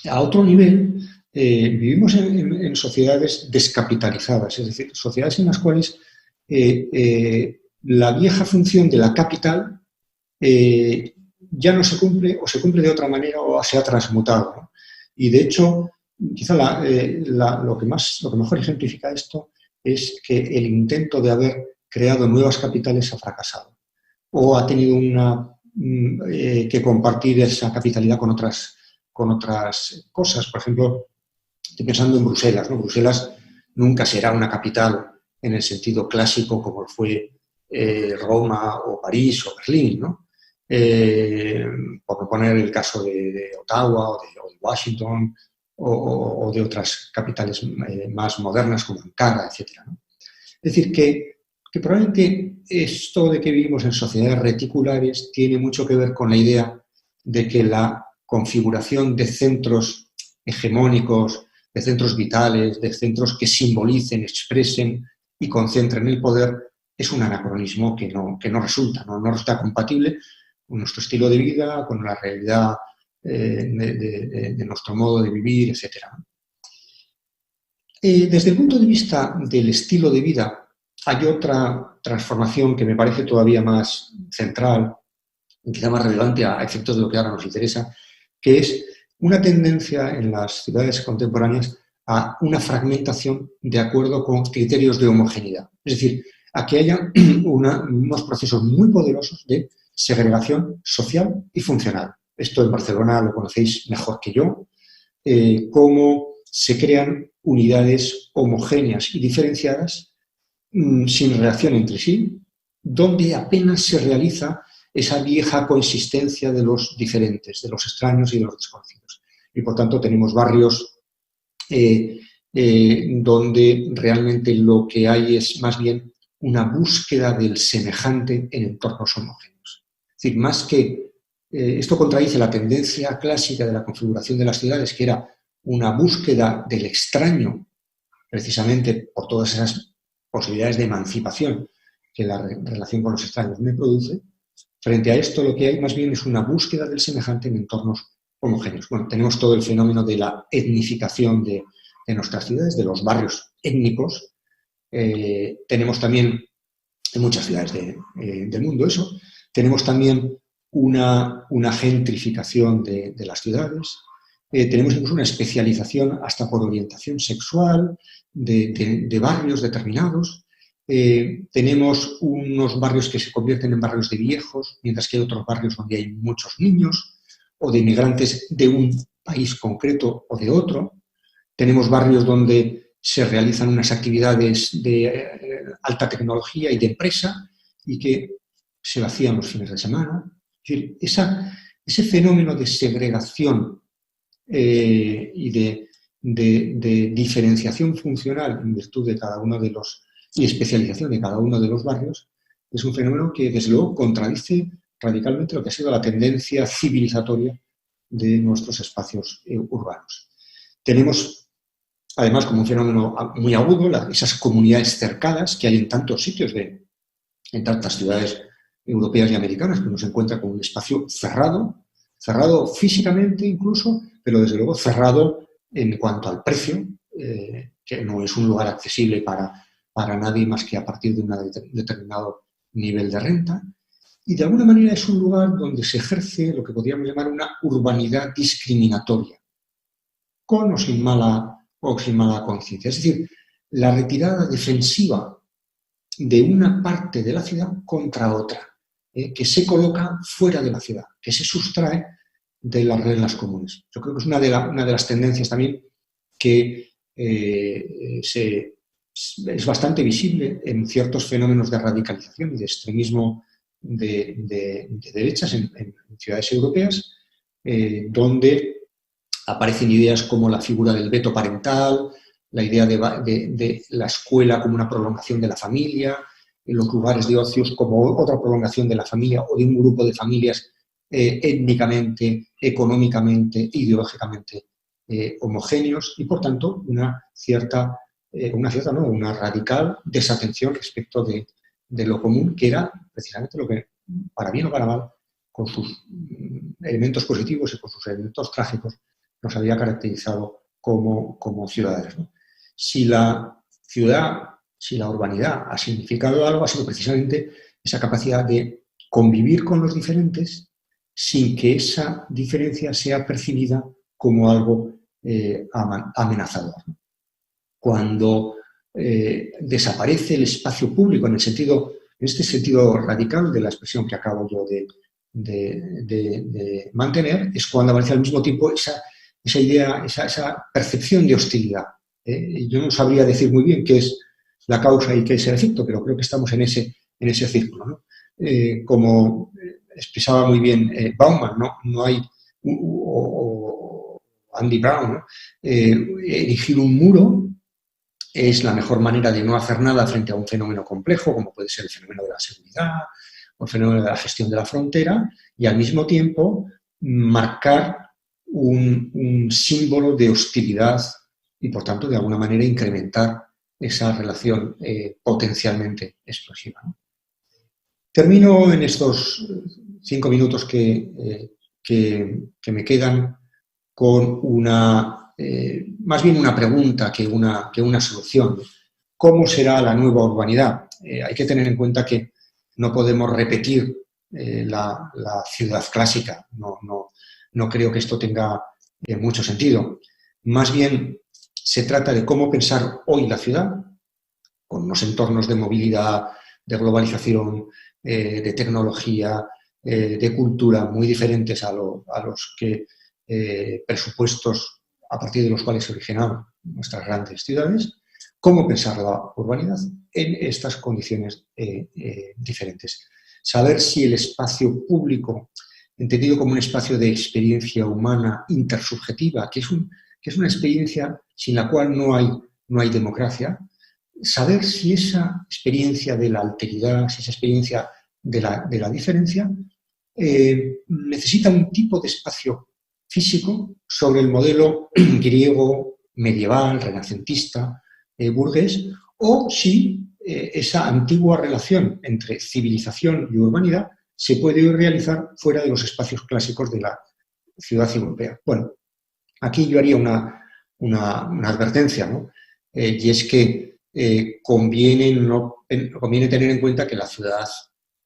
a otro nivel, vivimos en sociedades descapitalizadas, es decir, sociedades en las cuales la vieja función de la capital ya no se cumple o se cumple de otra manera o se ha transmutado, ¿no? Y de hecho, quizá lo que mejor ejemplifica esto es que el intento de haber creado nuevas capitales ha fracasado o ha tenido que compartir esa capitalidad con otras cosas. Por ejemplo, estoy pensando en Bruselas, ¿no? Bruselas nunca será una capital en el sentido clásico como fue Roma o París o Berlín, ¿no? Por no poner el caso de Ottawa o de Washington o de otras capitales más modernas como Ankara, etc., ¿no? Es decir, que probablemente esto de que vivimos en sociedades reticulares tiene mucho que ver con la idea de que la configuración de centros hegemónicos, de centros vitales, de centros que simbolicen, expresen y concentren el poder es un anacronismo que no resulta compatible con nuestro estilo de vida, con la realidad de nuestro modo de vivir, etc. Desde el punto de vista del estilo de vida, hay otra transformación que me parece todavía más central y quizá más relevante a efectos de lo que ahora nos interesa, que es una tendencia en las ciudades contemporáneas a una fragmentación de acuerdo con criterios de homogeneidad. Es decir, a que haya unos procesos muy poderosos de segregación social y funcional. Esto en Barcelona lo conocéis mejor que yo, cómo se crean unidades homogéneas y diferenciadas sin relación entre sí, donde apenas se realiza esa vieja coexistencia de los diferentes, de los extraños y de los desconocidos. Y por tanto tenemos barrios donde realmente lo que hay es más bien una búsqueda del semejante en entornos homogéneos. Es decir, más que esto contradice la tendencia clásica de la configuración de las ciudades, que era una búsqueda del extraño, precisamente por todas esas posibilidades de emancipación que la relación con los extraños me produce. Frente a esto, lo que hay más bien es una búsqueda del semejante en entornos homogéneos. Bueno, tenemos todo el fenómeno de la etnificación de nuestras ciudades, de los barrios étnicos. Tenemos también en muchas ciudades del mundo eso. Tenemos también una gentrificación de las ciudades. Tenemos incluso una especialización hasta por orientación sexual de barrios determinados. Tenemos unos barrios que se convierten en barrios de viejos, mientras que hay otros barrios donde hay muchos niños o de inmigrantes de un país concreto o de otro. Tenemos barrios donde se realizan unas actividades de alta tecnología y de empresa y que se vacían los fines de semana. Es decir, ese fenómeno de segregación y de diferenciación funcional en virtud de cada uno de los y especialización de cada uno de los barrios es un fenómeno que, desde luego, contradice radicalmente lo que ha sido la tendencia civilizatoria de nuestros espacios urbanos. Tenemos, además, como un fenómeno muy agudo, esas comunidades cercadas que hay en tantos sitios, en tantas ciudades europeas y americanas, que uno se encuentra con un espacio cerrado físicamente incluso, pero desde luego cerrado en cuanto al precio, que no es un lugar accesible para nadie más que a partir de un determinado nivel de renta. Y de alguna manera es un lugar donde se ejerce lo que podríamos llamar una urbanidad discriminatoria, con o sin mala conciencia. Es decir, la retirada defensiva de una parte de la ciudad contra otra, que se coloca fuera de la ciudad, que se sustrae de las reglas comunes. Yo creo que es una de las tendencias también que es bastante visible en ciertos fenómenos de radicalización y de extremismo de derechas en ciudades europeas, donde aparecen ideas como la figura del veto parental, la idea de la escuela como una prolongación de la familia, en los lugares de ocios como otra prolongación de la familia o de un grupo de familias étnicamente, económicamente, ideológicamente homogéneos y, por tanto, una radical desatención respecto de lo común, que era precisamente lo que, para bien o para mal, con sus elementos positivos y con sus elementos trágicos, nos había caracterizado como ciudadanos, ¿no? Si la urbanidad ha significado algo, ha sido precisamente esa capacidad de convivir con los diferentes sin que esa diferencia sea percibida como algo amenazador. Cuando desaparece el espacio público en este sentido radical de la expresión que acabo yo de mantener, es cuando aparece al mismo tiempo esa idea, esa percepción de hostilidad. Yo no sabría decir muy bien qué es la causa y qué es el efecto, pero creo que estamos en ese círculo, ¿no? Como expresaba muy bien Bauman, no hay, o Andy Brown, ¿no? Erigir un muro es la mejor manera de no hacer nada frente a un fenómeno complejo, como puede ser el fenómeno de la seguridad o el fenómeno de la gestión de la frontera, y al mismo tiempo marcar un símbolo de hostilidad y, por tanto, de alguna manera incrementar esa relación potencialmente explosiva, ¿no? Termino en estos 5 minutos que me quedan con más bien una pregunta que una solución. ¿Cómo será la nueva urbanidad? Hay que tener en cuenta que no podemos repetir la ciudad clásica. No creo que esto tenga mucho sentido. Más bien se trata de cómo pensar hoy la ciudad, con unos entornos de movilidad, de globalización, de tecnología, de cultura muy diferentes a los presupuestos a partir de los cuales se originaron nuestras grandes ciudades. Cómo pensar la urbanidad en estas condiciones diferentes. Saber si el espacio público, entendido como un espacio de experiencia humana intersubjetiva, que es una experiencia sin la cual no hay democracia, saber si esa experiencia de la alteridad, si esa experiencia de la diferencia, necesita un tipo de espacio físico sobre el modelo griego, medieval, renacentista, burgués, o si esa antigua relación entre civilización y urbanidad se puede realizar fuera de los espacios clásicos de la ciudad europea. Bueno, aquí yo haría una advertencia, ¿no? Y es que conviene tener en cuenta que la ciudad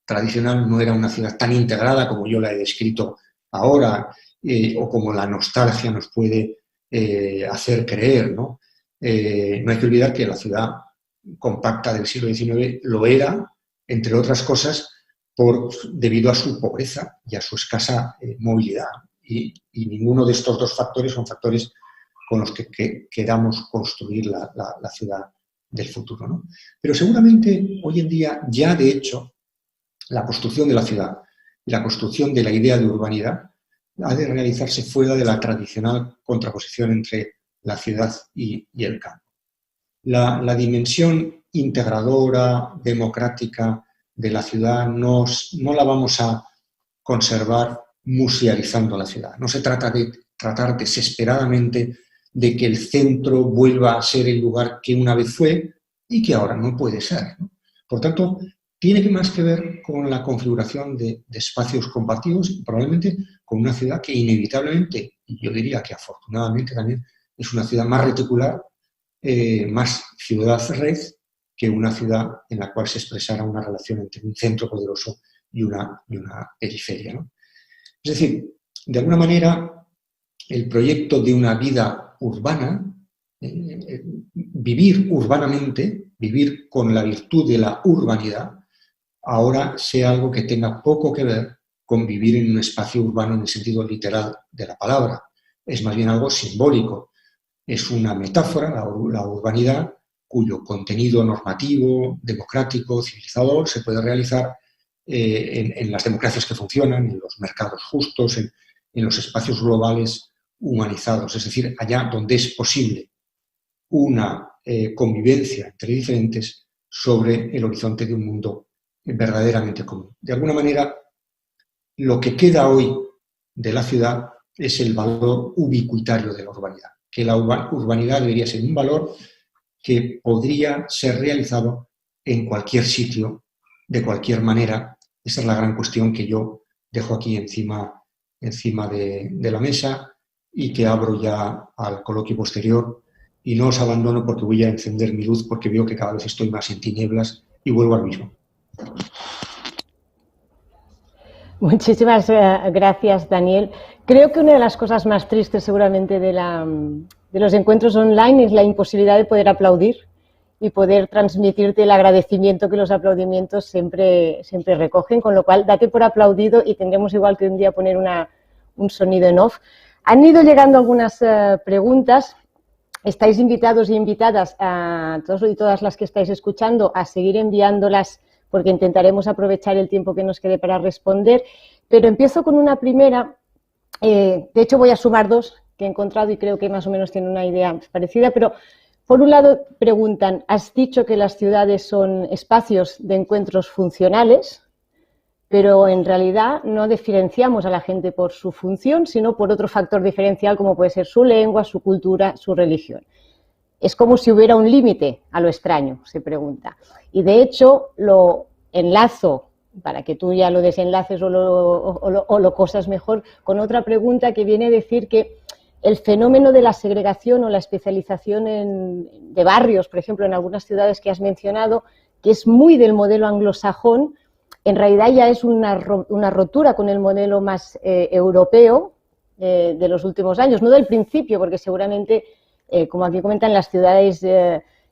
tradicional no era una ciudad tan integrada como yo la he descrito ahora, o como la nostalgia nos puede hacer creer, ¿no? No hay que olvidar que la ciudad compacta del siglo XIX lo era, entre otras cosas, debido a su pobreza y a su escasa movilidad. Y ninguno de estos dos factores son factores con los que queramos construir la ciudad del futuro, ¿no? Pero seguramente hoy en día ya, de hecho, la construcción de la ciudad y la construcción de la idea de urbanidad ha de realizarse fuera de la tradicional contraposición entre la ciudad y el campo. La dimensión integradora, democrática de la ciudad no la vamos a conservar musealizando la ciudad. No se trata de tratar desesperadamente de que el centro vuelva a ser el lugar que una vez fue y que ahora no puede ser, ¿no? Por tanto, tiene más que ver con la configuración de espacios compartidos y probablemente con una ciudad que inevitablemente, y yo diría que afortunadamente también, es una ciudad más reticular, más ciudad-red, que una ciudad en la cual se expresara una relación entre un centro poderoso y una periferia, ¿no? Es decir, de alguna manera, el proyecto de una vida urbana, vivir urbanamente, vivir con la virtud de la urbanidad, ahora sea algo que tenga poco que ver con vivir en un espacio urbano en el sentido literal de la palabra. Es más bien algo simbólico. Es una metáfora, la urbanidad, cuyo contenido normativo, democrático, civilizador, se puede realizar en las democracias que funcionan, en los mercados justos, en los espacios globales humanizados, es decir, allá donde es posible una convivencia entre diferentes sobre el horizonte de un mundo verdaderamente común. De alguna manera, lo que queda hoy de la ciudad es el valor ubicuitario de la urbanidad, que la urbanidad debería ser un valor que podría ser realizado en cualquier sitio, de cualquier manera. Esa es la gran cuestión que yo dejo aquí encima de la mesa y que abro ya al coloquio posterior. Y no os abandono porque voy a encender mi luz porque veo que cada vez estoy más en tinieblas y vuelvo al mismo.
Muchísimas gracias, Daniel. Creo que una de las cosas más tristes seguramente de los encuentros online es la imposibilidad de poder aplaudir y poder transmitirte el agradecimiento que los aplaudimientos siempre recogen, con lo cual date por aplaudido y tendremos igual que un día poner un sonido en off. Han ido llegando algunas preguntas. Estáis invitados y invitadas a todos y todas las que estáis escuchando a seguir enviándolas porque intentaremos aprovechar el tiempo que nos quede para responder, pero empiezo con una primera. De hecho, voy a sumar dos que he encontrado y creo que más o menos tienen una idea parecida, pero por un lado preguntan, has dicho que las ciudades son espacios de encuentros funcionales, pero en realidad no diferenciamos a la gente por su función, sino por otro factor diferencial como puede ser su lengua, su cultura, su religión. Es como si hubiera un límite a lo extraño, se pregunta. Y de hecho lo enlazo, para que tú ya lo desenlaces o lo cosas mejor, con otra pregunta que viene a decir que el fenómeno de la segregación o la especialización de barrios, por ejemplo, en algunas ciudades que has mencionado, que es muy del modelo anglosajón, en realidad ya es una rotura con el modelo más europeo de los últimos años, no del principio, porque seguramente, como aquí comentan, las ciudades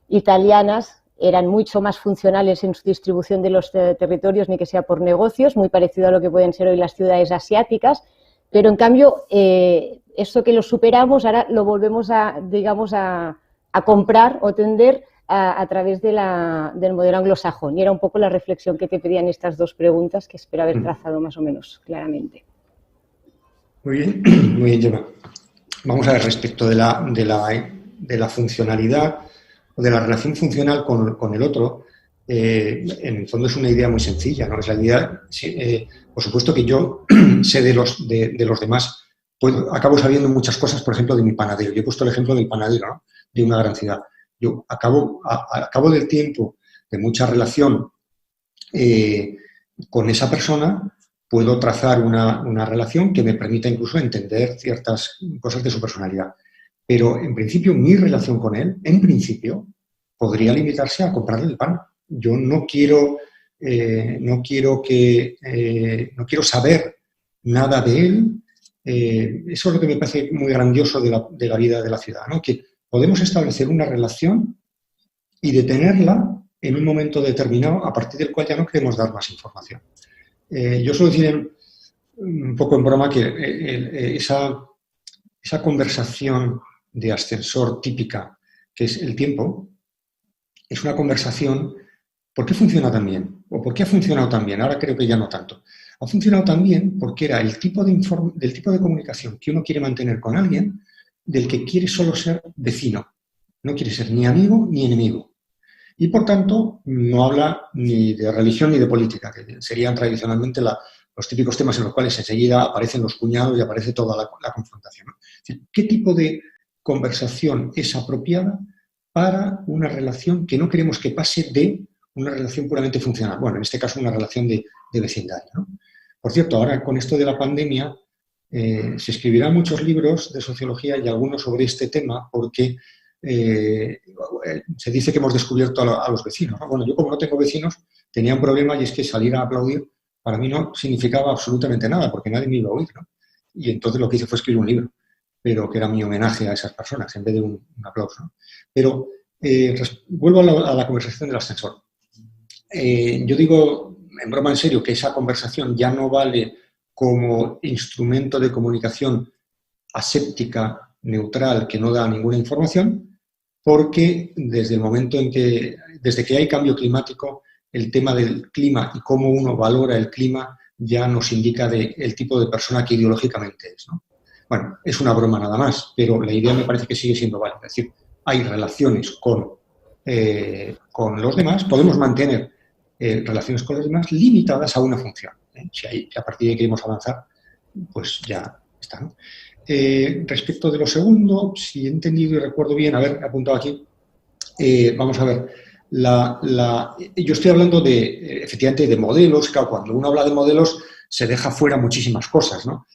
italianas eran mucho más funcionales en su distribución de los territorios, ni que sea por negocios, muy parecido a lo que pueden ser hoy las ciudades asiáticas, pero en cambio, eso que lo superamos, ahora lo volvemos a comprar o tender a través del modelo anglosajón. Y era un poco la reflexión que te pedían estas dos preguntas, que espero haber trazado más o menos claramente.
Muy bien, Gemma. Vamos a ver, respecto de la funcionalidad o de la relación funcional con el otro, en el fondo es una idea muy sencilla, ¿no? Es la idea, por supuesto que yo sé de los demás, acabo sabiendo muchas cosas, por ejemplo, de mi panadero. Yo he puesto el ejemplo del panadero, ¿no? De una gran ciudad. Yo, a cabo del tiempo, de mucha relación con esa persona, puedo trazar una relación que me permita incluso entender ciertas cosas de su personalidad. Pero, en principio, mi relación con él, en principio, podría limitarse a comprarle el pan. Yo no quiero saber nada de él. Eso es lo que me parece muy grandioso de la vida de la ciudad, ¿no? Que podemos establecer una relación y detenerla en un momento determinado, a partir del cual ya no queremos dar más información. Yo suelo decir un poco en broma que esa conversación de ascensor típica, que es el tiempo, es una conversación. ¿Por qué funciona tan bien? ¿O por qué ha funcionado tan bien? Ahora creo que ya no tanto. Ha funcionado tan bien porque era del tipo de comunicación que uno quiere mantener con alguien del que quiere solo ser vecino. No quiere ser ni amigo ni enemigo. Y, por tanto, no habla ni de religión ni de política, que serían tradicionalmente los típicos temas en los cuales enseguida aparecen los cuñados y aparece toda la confrontación, ¿no? Es decir, ¿qué tipo de conversación es apropiada para una relación que no queremos que pase de una relación puramente funcional? Bueno, en este caso una relación de vecindario, ¿no? Por cierto, ahora con esto de la pandemia se escribirán muchos libros de sociología y algunos sobre este tema porque se dice que hemos descubierto a los vecinos, ¿no? Bueno, yo como no tengo vecinos tenía un problema y es que salir a aplaudir para mí no significaba absolutamente nada porque nadie me iba a oír, ¿no? Y entonces lo que hice fue escribir un libro, pero que era mi homenaje a esas personas en vez de un aplauso, ¿no? Pero vuelvo a la conversación del ascensor. Yo digo, en broma en serio, que esa conversación ya no vale como instrumento de comunicación aséptica, neutral, que no da ninguna información, porque desde que hay cambio climático, el tema del clima y cómo uno valora el clima ya nos indica el tipo de persona que ideológicamente es, ¿no? Bueno, es una broma nada más, pero la idea me parece que sigue siendo válida. Es decir, hay relaciones con los demás, podemos mantener relaciones con los demás limitadas a una función, ¿eh? Si a partir de ahí queremos avanzar, pues ya está, ¿no? Respecto de lo segundo, si he entendido y recuerdo bien, he apuntado aquí, vamos a ver, yo estoy hablando efectivamente de modelos. Claro, cuando uno habla de modelos se deja fuera muchísimas cosas, ¿no?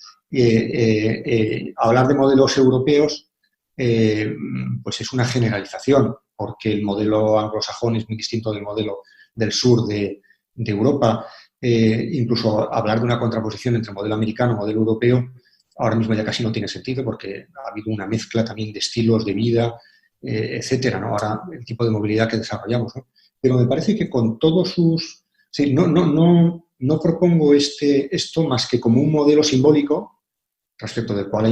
Hablar de modelos europeos pues es una generalización, porque el modelo anglosajón es muy distinto del modelo del sur de Europa. Incluso hablar de una contraposición entre modelo americano y modelo europeo ahora mismo ya casi no tiene sentido porque ha habido una mezcla también de estilos de vida, etcétera, ¿no? Ahora el tipo de movilidad que desarrollamos, ¿no? Pero me parece que con todos sus... Sí, no propongo esto más que como un modelo simbólico respecto del cual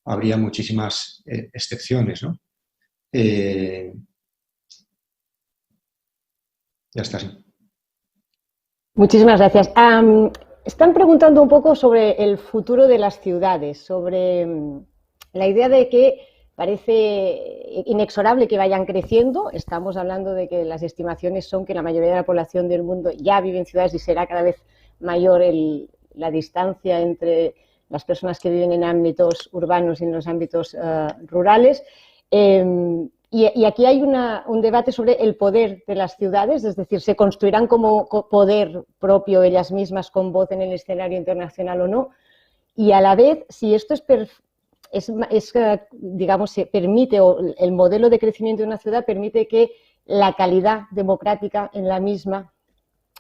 habría muchísimas excepciones, ¿no? Ya está, sí.
Muchísimas gracias. Están preguntando un poco sobre el futuro de las ciudades, sobre la idea de que parece inexorable que vayan creciendo. Estamos hablando de que las estimaciones son que la mayoría de la población del mundo ya vive en ciudades y será cada vez mayor la distancia entre las personas que viven en ámbitos urbanos y en los ámbitos rurales. Y aquí hay un debate sobre el poder de las ciudades, es decir, ¿se construirán como poder propio ellas mismas con voz en el escenario internacional o no? Y a la vez, si esto digamos, se permite, o el modelo de crecimiento de una ciudad permite que la calidad democrática en la misma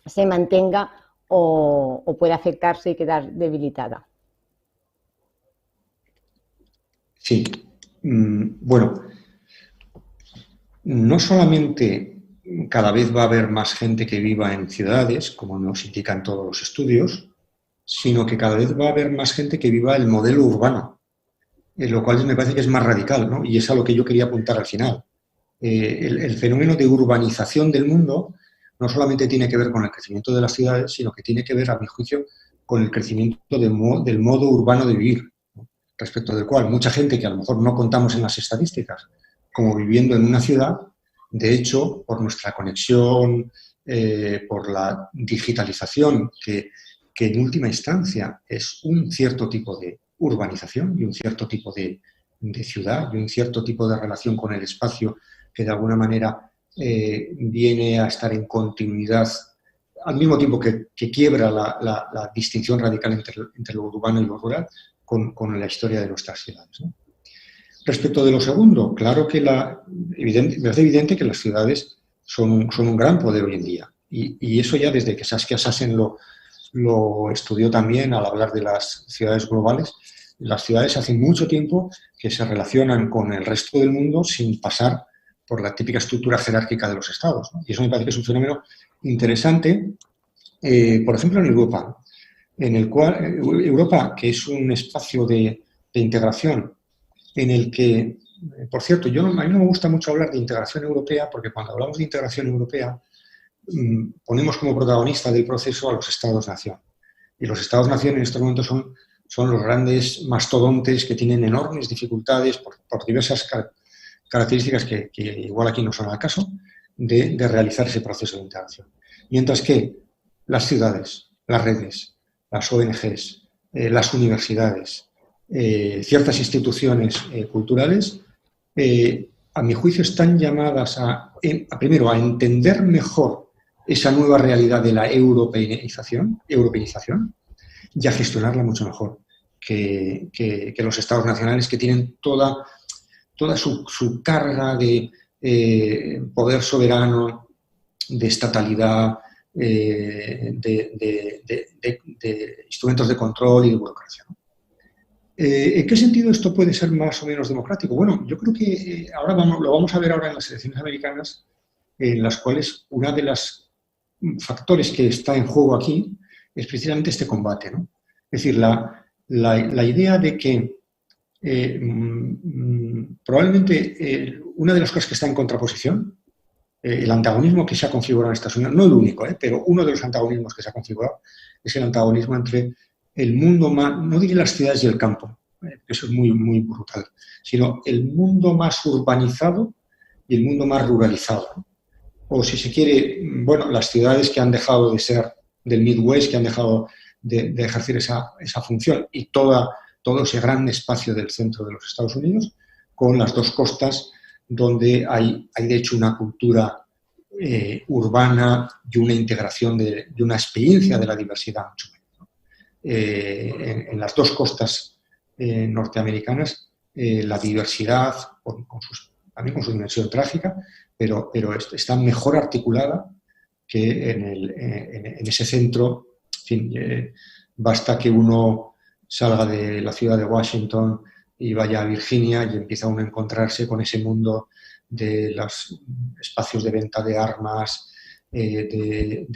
se mantenga o pueda afectarse y quedar debilitada.
Sí. Bueno, no solamente cada vez va a haber más gente que viva en ciudades, como nos indican todos los estudios, sino que cada vez va a haber más gente que viva el modelo urbano, lo cual me parece que es más radical, ¿no? Y es a lo que yo quería apuntar al final. El fenómeno de urbanización del mundo no solamente tiene que ver con el crecimiento de las ciudades, sino que tiene que ver, a mi juicio, con el crecimiento del modo urbano de vivir, ¿no? Respecto del cual mucha gente que a lo mejor no contamos en las estadísticas como viviendo en una ciudad, de hecho, por nuestra conexión, por la digitalización, que en última instancia es un cierto tipo de urbanización y un cierto tipo de ciudad y un cierto tipo de relación con el espacio que de alguna manera viene a estar en continuidad, al mismo tiempo que quiebra la distinción radical entre lo urbano y lo rural con la historia de nuestras ciudades, ¿no? Respecto de lo segundo, claro que me parece evidente que las ciudades son un gran poder hoy en día. Y eso ya desde que Saskia Sassen lo estudió también al hablar de las ciudades globales. Las ciudades hace mucho tiempo que se relacionan con el resto del mundo sin pasar por la típica estructura jerárquica de los estados, ¿no? Y eso me parece que es un fenómeno interesante, por ejemplo, en Europa, en el cual Europa, que es un espacio de integración en el que, por cierto, a mí no me gusta mucho hablar de integración europea, porque cuando hablamos de integración europea ponemos como protagonista del proceso a los Estados-nación. Y los Estados-nación en estos momentos son los grandes mastodontes que tienen enormes dificultades por diversas características que igual aquí no son al caso, de realizar ese proceso de integración. Mientras que las ciudades, las redes, las ONGs, las universidades, ciertas instituciones culturales, a mi juicio están llamadas primero a entender mejor esa nueva realidad de la europeinización y a gestionarla mucho mejor que los estados nacionales, que tienen toda su carga de poder soberano, de estatalidad, de instrumentos de control y de burocracia, ¿no? ¿En qué sentido esto puede ser más o menos democrático? Bueno, yo creo que lo vamos a ver ahora en las elecciones americanas, en las cuales uno de los factores que está en juego aquí es precisamente este combate, ¿no? Es decir, la idea de que probablemente una de las cosas que está en contraposición, el antagonismo que se ha configurado en Estados Unidos, no el único, pero uno de los antagonismos que se ha configurado es el antagonismo entre el mundo más, no diré las ciudades y el campo, eso es muy, muy brutal, sino el mundo más urbanizado y el mundo más ruralizado, ¿no? O si se quiere, bueno, las ciudades que han dejado de ser del Midwest, que han dejado de ejercer esa función, y todo ese gran espacio del centro de los Estados Unidos, con las dos costas, donde hay de hecho una cultura urbana y una integración y una experiencia de la diversidad mucho mayor, ¿no? En las dos costas norteamericanas, la diversidad, también con su dimensión trágica, pero está mejor articulada que en ese centro. En fin, basta que uno salga de la ciudad de Washington y vaya a Virginia y empieza uno a encontrarse con ese mundo de los espacios de venta de armas, del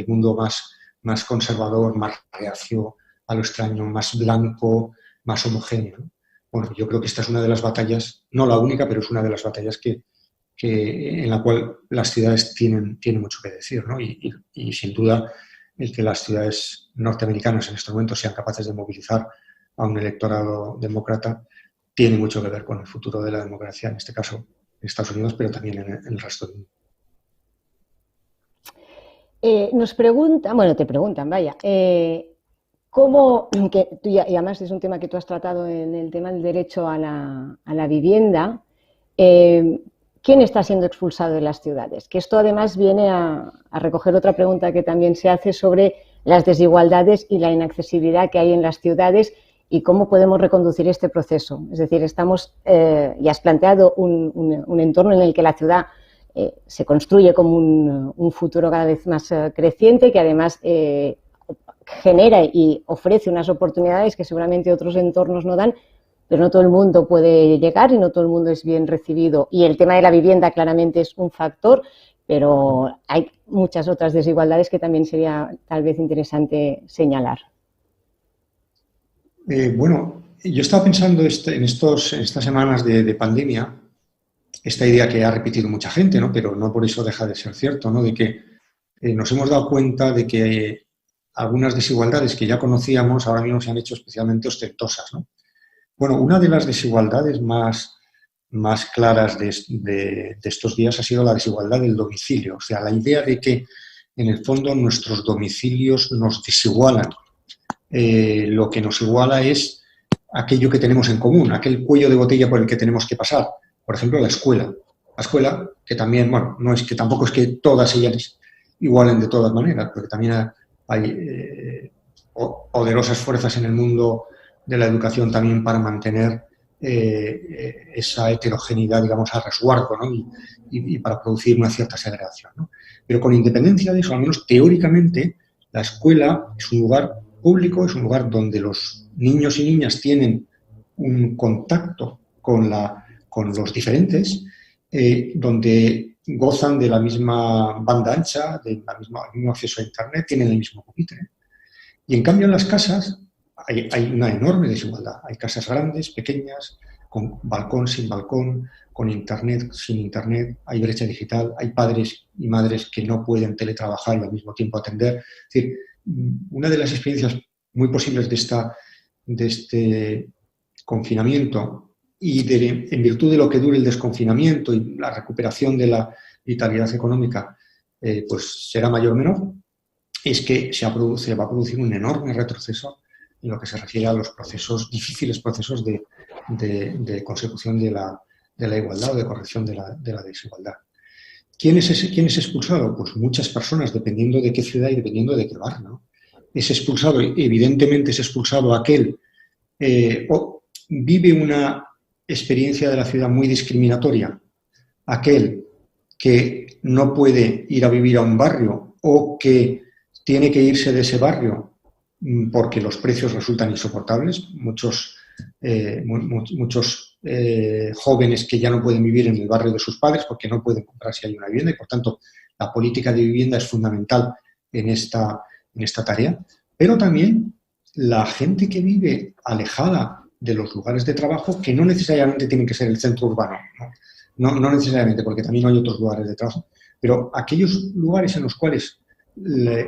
mundo más conservador, más reacio a lo extraño, más blanco, más homogéneo, ¿no? Bueno, yo creo que esta es una de las batallas, no la única, pero es una de las batallas en la cual las ciudades tienen mucho que decir, ¿no? Y sin duda el que las ciudades norteamericanas en este momento sean capaces de movilizar a un electorado demócrata tiene mucho que ver con el futuro de la democracia, en este caso en Estados Unidos, pero también en el resto del mundo.
Nos preguntan, bueno, te preguntan, vaya, ¿cómo, y además es un tema que tú has tratado en el tema del derecho a la vivienda, ¿quién está siendo expulsado de las ciudades? Que esto además viene a recoger otra pregunta que también se hace sobre las desigualdades y la inaccesibilidad que hay en las ciudades y cómo podemos reconducir este proceso. Es decir, y has planteado un entorno en el que la ciudad se construye como un futuro cada vez más creciente, que además genera y ofrece unas oportunidades que seguramente otros entornos no dan, pero no todo el mundo puede llegar y no todo el mundo es bien recibido. Y el tema de la vivienda claramente es un factor, pero hay muchas otras desigualdades que también sería tal vez interesante señalar.
Bueno, yo estaba pensando en estas semanas de pandemia, esta idea que ha repetido mucha gente, ¿no? Pero no por eso deja de ser cierto, ¿no? De que nos hemos dado cuenta de que algunas desigualdades que ya conocíamos ahora mismo se han hecho especialmente ostentosas, ¿no? Bueno, una de las desigualdades más claras de estos días ha sido la desigualdad del domicilio. O sea, la idea de que, en el fondo, nuestros domicilios nos desigualan. Lo que nos iguala es aquello que tenemos en común, aquel cuello de botella por el que tenemos que pasar. Por ejemplo, la escuela. escuela, que también, bueno, tampoco es que todas ellas igualen de todas maneras, porque también hay poderosas fuerzas en el mundo de la educación también para mantener esa heterogeneidad, digamos, a resguardo, ¿no? y para producir una cierta segregación, ¿no? Pero con independencia de eso, al menos teóricamente, la escuela es un lugar público, es un lugar donde los niños y niñas tienen un contacto con los diferentes, donde gozan de la misma banda ancha, del mismo acceso a Internet, tienen el mismo pupitre. Y en cambio en las casas hay una enorme desigualdad. Hay casas grandes, pequeñas, con balcón, sin balcón, con Internet, sin Internet, hay brecha digital, hay padres y madres que no pueden teletrabajar y al mismo tiempo atender. Es decir, una de las experiencias muy posibles de este confinamiento y en virtud de lo que dure el desconfinamiento y la recuperación de la vitalidad económica, pues será mayor o menor, es que se va a producir un enorme retroceso en lo que se refiere a los difíciles procesos de consecución de la igualdad o de corrección de la desigualdad. ¿Quién es expulsado? Pues muchas personas, dependiendo de qué ciudad y dependiendo de qué barrio, ¿no? Es expulsado, evidentemente es expulsado aquel o vive una experiencia de la ciudad muy discriminatoria, aquel que no puede ir a vivir a un barrio o que tiene que irse de ese barrio porque los precios resultan insoportables. Muchos jóvenes que ya no pueden vivir en el barrio de sus padres porque no pueden comprarse ahí una vivienda y, por tanto, la política de vivienda es fundamental en esta tarea. Pero también la gente que vive alejada de los lugares de trabajo, que no necesariamente tienen que ser el centro urbano, no necesariamente, porque también hay otros lugares de trabajo, pero aquellos lugares en los cuales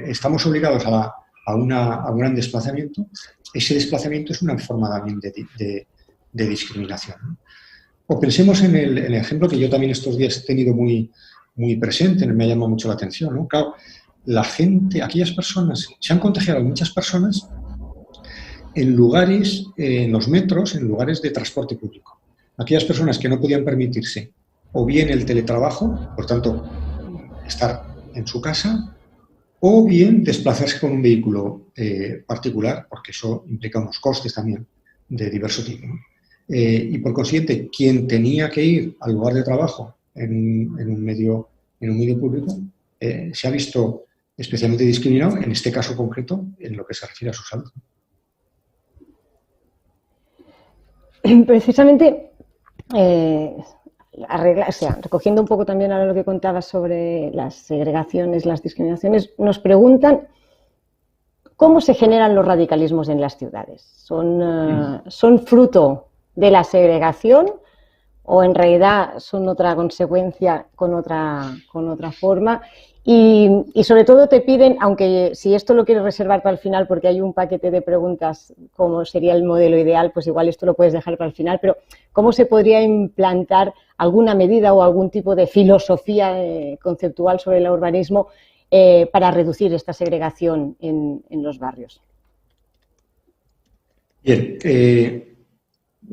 estamos obligados a un gran desplazamiento, ese desplazamiento es una forma también de discriminación, ¿no? O pensemos en el ejemplo que yo también estos días he tenido muy, muy presente, me ha llamado mucho la atención, ¿no? Claro, la gente, aquellas personas, se han contagiado muchas personas en lugares, en los metros, en lugares de transporte público. Aquellas personas que no podían permitirse o bien el teletrabajo, por tanto, estar en su casa, o bien desplazarse con un vehículo particular, porque eso implica unos costes también de diverso tipo, ¿no? Y por consiguiente, quien tenía que ir al lugar de trabajo en un medio público se ha visto especialmente discriminado, en este caso concreto, en lo que se refiere a su salud.
Precisamente, recogiendo un poco también ahora lo que contabas sobre las segregaciones, las discriminaciones, nos preguntan cómo se generan los radicalismos en las ciudades. ¿Son fruto de la segregación o en realidad son otra consecuencia con otra forma? Y sobre todo te piden, aunque si esto lo quieres reservar para el final porque hay un paquete de preguntas, cómo sería el modelo ideal, pues igual esto lo puedes dejar para el final, pero ¿cómo se podría implantar alguna medida o algún tipo de filosofía conceptual sobre el urbanismo para reducir esta segregación en los barrios?
Bien,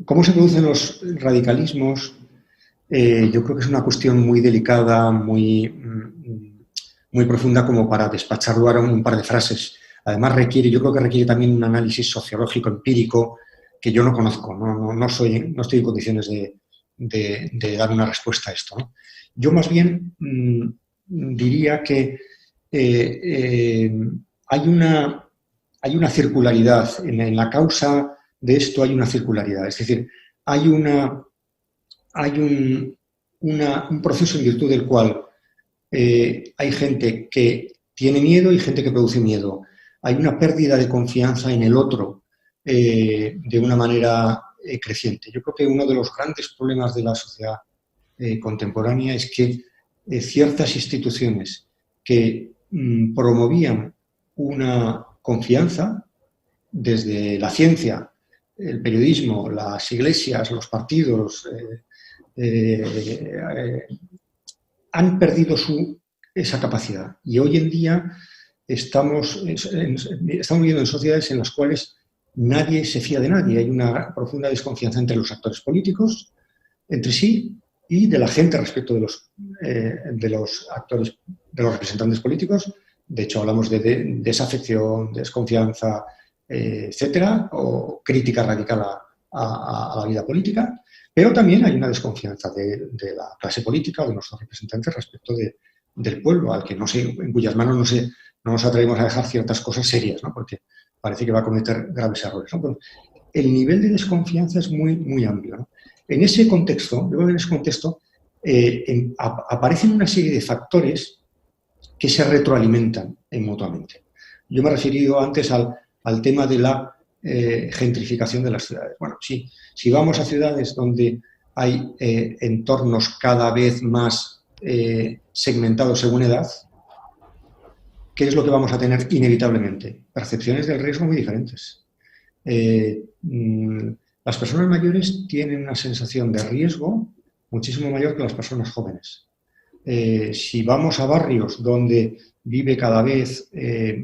¿cómo se producen los radicalismos? Yo creo que es una cuestión muy delicada, muy profunda como para despacharlo ahora en un par de frases. Además yo creo que requiere también un análisis sociológico, empírico, que yo no conozco, no estoy en condiciones de dar una respuesta a esto, ¿no? Yo más bien diría que hay una circularidad, en la causa de esto hay una circularidad, es decir, hay un proceso en virtud del cual hay gente que tiene miedo y gente que produce miedo. Hay una pérdida de confianza en el otro de una manera creciente. Yo creo que uno de los grandes problemas de la sociedad contemporánea es que ciertas instituciones que promovían una confianza desde la ciencia, el periodismo, las iglesias, los partidos, han perdido esa capacidad. Y hoy en día estamos viviendo en sociedades en las cuales nadie se fía de nadie. Hay una profunda desconfianza entre los actores políticos, entre sí, y de la gente respecto de los actores, de los representantes políticos. De hecho, hablamos de desafección, desconfianza, etcétera, o crítica radical a la vida política, pero también hay una desconfianza de la clase política o de nuestros representantes respecto del pueblo, al que en cuyas manos no nos atrevemos a dejar ciertas cosas serias, ¿no? Porque parece que va a cometer graves errores, ¿no? Pero el nivel de desconfianza es muy, muy amplio, ¿no? En ese contexto, aparecen una serie de factores que se retroalimentan mutuamente. Yo me he referido antes al tema de la gentrificación de las ciudades. Bueno, si vamos a ciudades donde hay entornos cada vez más segmentados según edad, ¿qué es lo que vamos a tener inevitablemente? Percepciones del riesgo muy diferentes. Las personas mayores tienen una sensación de riesgo muchísimo mayor que las personas jóvenes. Si vamos a barrios donde vive cada vez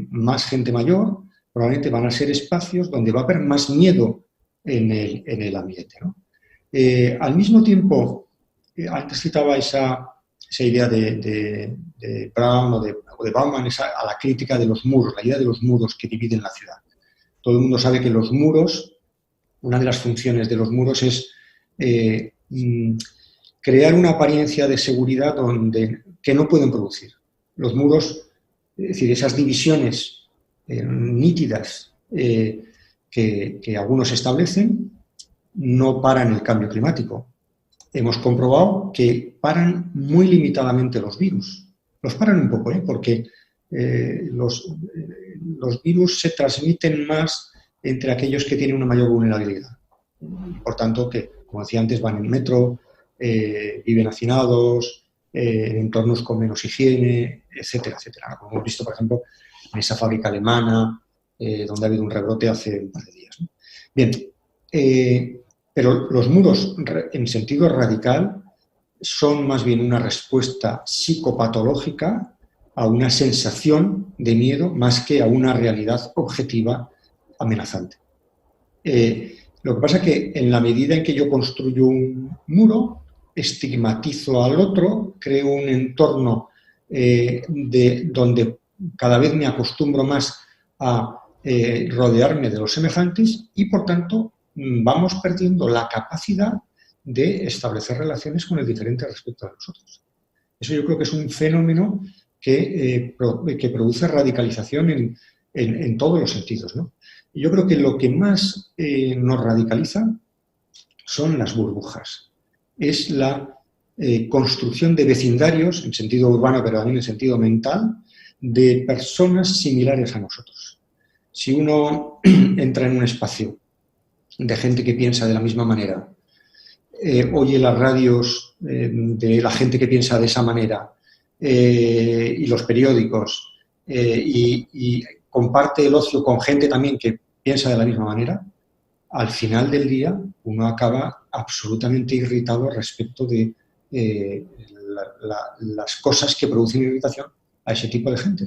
más gente mayor, probablemente van a ser espacios donde va a haber más miedo en el ambiente, ¿no? Al mismo tiempo, antes citaba esa idea de Brown o de Bauman, a la crítica de los muros, la idea de los muros que dividen la ciudad. Todo el mundo sabe que los muros, una de las funciones de los muros es crear una apariencia de seguridad que no pueden producir. Los muros, es decir, esas divisiones nítidas que algunos establecen, no paran el cambio climático. Hemos comprobado que paran muy limitadamente los virus. Los paran un poco, porque los virus se transmiten más entre aquellos que tienen una mayor vulnerabilidad. Por tanto, que, como decía antes, van en metro, viven hacinados, en entornos con menos higiene, etcétera, etcétera. Como hemos visto, por ejemplo, en esa fábrica alemana, donde ha habido un rebrote hace un par de días, ¿no? Bien, pero los muros, en sentido radical, son más bien una respuesta psicopatológica a una sensación de miedo más que a una realidad objetiva amenazante. Lo que pasa es que en la medida en que yo construyo un muro, estigmatizo al otro, creo un entorno donde cada vez me acostumbro más a rodearme de los semejantes y, por tanto, vamos perdiendo la capacidad de establecer relaciones con el diferente respecto a nosotros. Eso yo creo que es un fenómeno que produce radicalización en todos los sentidos, ¿no? Y yo creo que lo que más nos radicaliza son las burbujas. Es la construcción de vecindarios, en sentido urbano, pero también en sentido mental, de personas similares a nosotros. Si uno entra en un espacio de gente que piensa de la misma manera, oye las radios de la gente que piensa de esa manera y los periódicos y comparte el ocio con gente también que piensa de la misma manera, al final del día uno acaba absolutamente irritado respecto de las cosas que producen irritación a ese tipo de gente.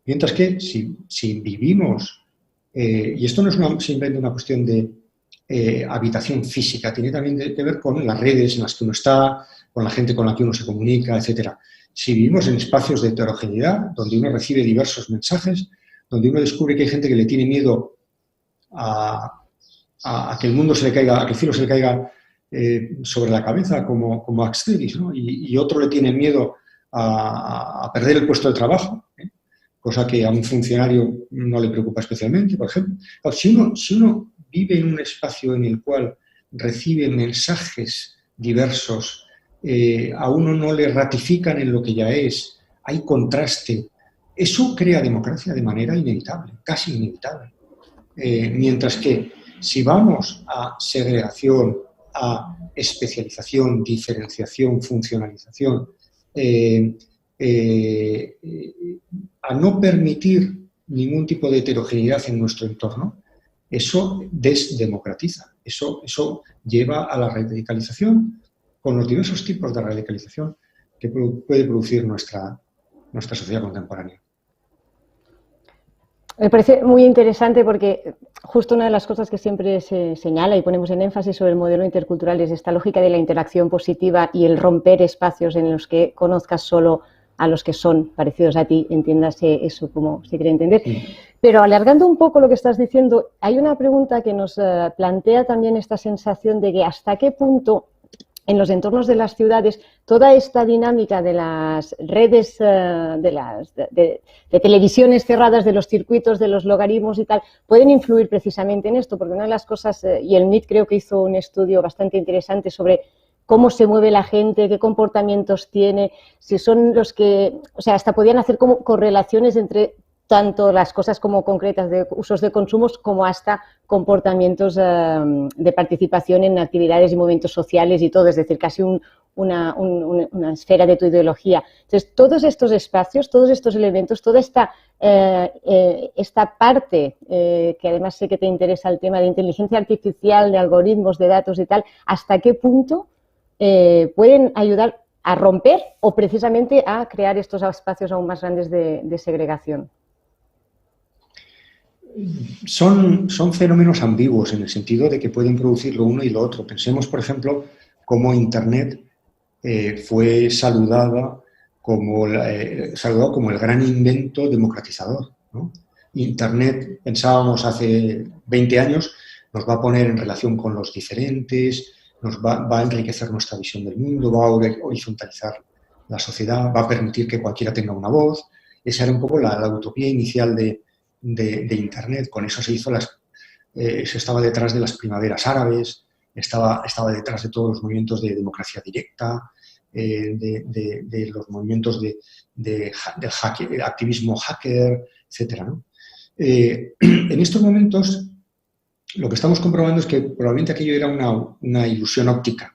Mientras que si vivimos, y esto no es simplemente una cuestión de habitación física, tiene también que ver con las redes en las que uno está, con la gente con la que uno se comunica, etc. Si vivimos en espacios de heterogeneidad, donde uno recibe diversos mensajes, donde uno descubre que hay gente que le tiene miedo a que el mundo se le caiga, a que el cielo se le caiga sobre la cabeza, como Axteris, ¿no? Y otro le tiene miedo a perder el puesto de trabajo, cosa que a un funcionario no le preocupa especialmente, por ejemplo. Si uno vive en un espacio en el cual recibe mensajes diversos, a uno no le ratifican en lo que ya es, hay contraste, eso crea democracia de manera inevitable, casi inevitable. Mientras que si vamos a segregación, a especialización, diferenciación, funcionalización, a no permitir ningún tipo de heterogeneidad en nuestro entorno, eso desdemocratiza, eso lleva a la radicalización, con los diversos tipos de radicalización que puede producir nuestra sociedad contemporánea.
Me parece muy interesante porque justo una de las cosas que siempre se señala y ponemos en énfasis sobre el modelo intercultural es esta lógica de la interacción positiva y el romper espacios en los que conozcas solo a los que son parecidos a ti, entiéndase eso como se quiere entender. Pero alargando un poco lo que estás diciendo, hay una pregunta que nos plantea también esta sensación de que hasta qué punto en los entornos de las ciudades, toda esta dinámica de las redes, de televisiones cerradas, de los circuitos, de los logaritmos y tal, pueden influir precisamente en esto, porque una de las cosas, y el MIT creo que hizo un estudio bastante interesante sobre cómo se mueve la gente, qué comportamientos tiene, si son los que, o sea, hasta podían hacer como correlaciones entre tanto las cosas como concretas de usos de consumos como hasta comportamientos de participación en actividades y movimientos sociales y todo, es decir, casi una esfera de tu ideología. Entonces, todos estos espacios, todos estos elementos, toda esta parte, que además sé que te interesa el tema de inteligencia artificial, de algoritmos, de datos y tal, ¿hasta qué punto pueden ayudar a romper o precisamente a crear estos espacios aún más grandes de segregación?
Son fenómenos ambiguos en el sentido de que pueden producir lo uno y lo otro. Pensemos, por ejemplo, cómo Internet fue saludado como el gran invento democratizador, ¿no? Internet, pensábamos hace 20 años, nos va a poner en relación con los diferentes, nos va a enriquecer nuestra visión del mundo, va a horizontalizar la sociedad, va a permitir que cualquiera tenga una voz. Esa era un poco la utopía inicial de Internet. Con eso se estaba detrás de las primaveras árabes, estaba detrás de todos los movimientos de democracia directa, de los movimientos del activismo hacker, etc., ¿no? En estos momentos lo que estamos comprobando es que probablemente aquello era una ilusión óptica